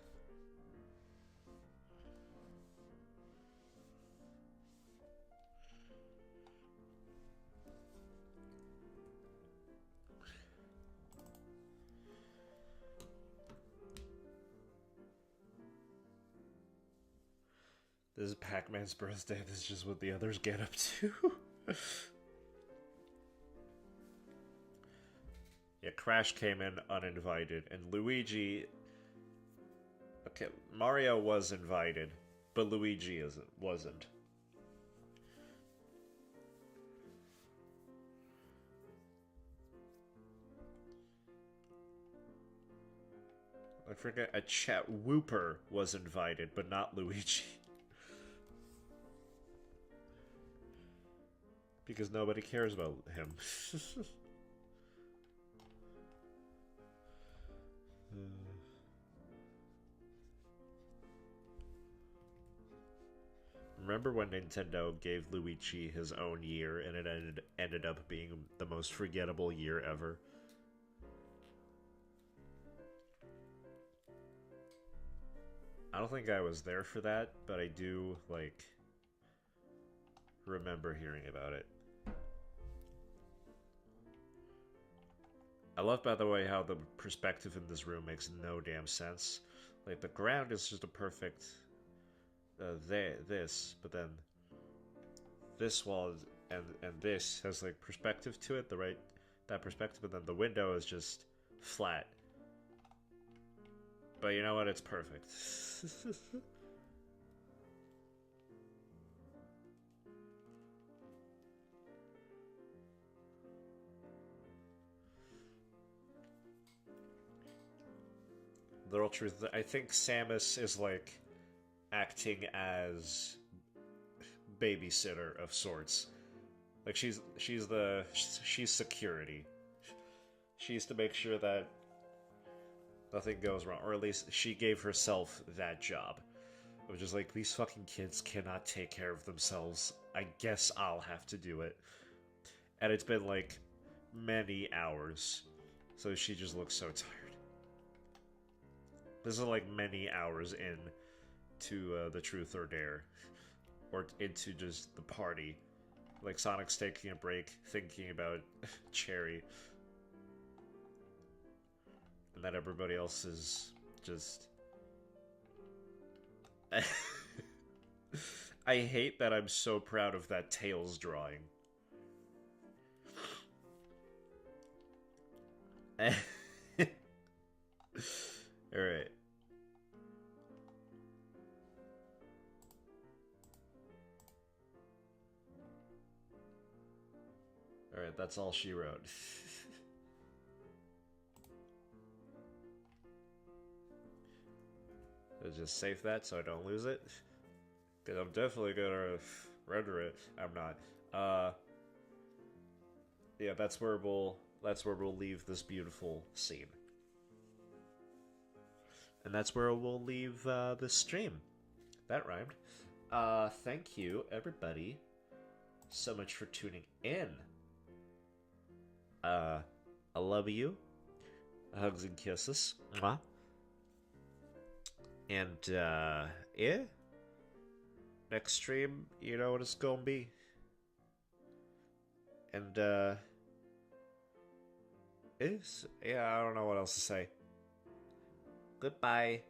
This is Pac-Man's birthday. This is just what the others get up to. Yeah, Crash came in uninvited, and Luigi... Okay, Mario was invited, but Luigi wasn't. I forget, a chat Whooper was invited, but not Luigi. Because nobody cares about him. Remember when Nintendo gave Luigi his own year and it ended up being the most forgettable year ever? I don't think I was there for that, but I do, like, remember hearing about it. I love, by the way, how the perspective in this room makes no damn sense. Like, the ground is just a perfect... this, but then this wall and this has, like, perspective to it, that perspective, but then the window is just flat. But you know what? It's perfect. The real truth, I think Samus is, like, acting as babysitter of sorts. Like, she's security. She's to make sure that nothing goes wrong, or at least she gave herself that job. Which is like, these fucking kids cannot take care of themselves. I guess I'll have to do it. And it's been like many hours, so she just looks so tired. This is like many hours in to the Truth or Dare, or into just the party. Like, Sonic's taking a break, thinking about Cherry. And then everybody else is just... I hate that I'm so proud of that Tails drawing. Alright. Alright, that's all she wrote. I'll just save that so I don't lose it. Because I'm definitely gonna render it. I'm not. Yeah, that's where we'll leave this beautiful scene. And that's where we'll leave this stream. That rhymed. Thank you, everybody, so much for tuning in. I love you. Hugs and kisses. Mwah. And, yeah. Next stream, you know what it's gonna be. And, yeah, I don't know what else to say. Goodbye.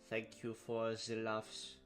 Thank you for the laughs.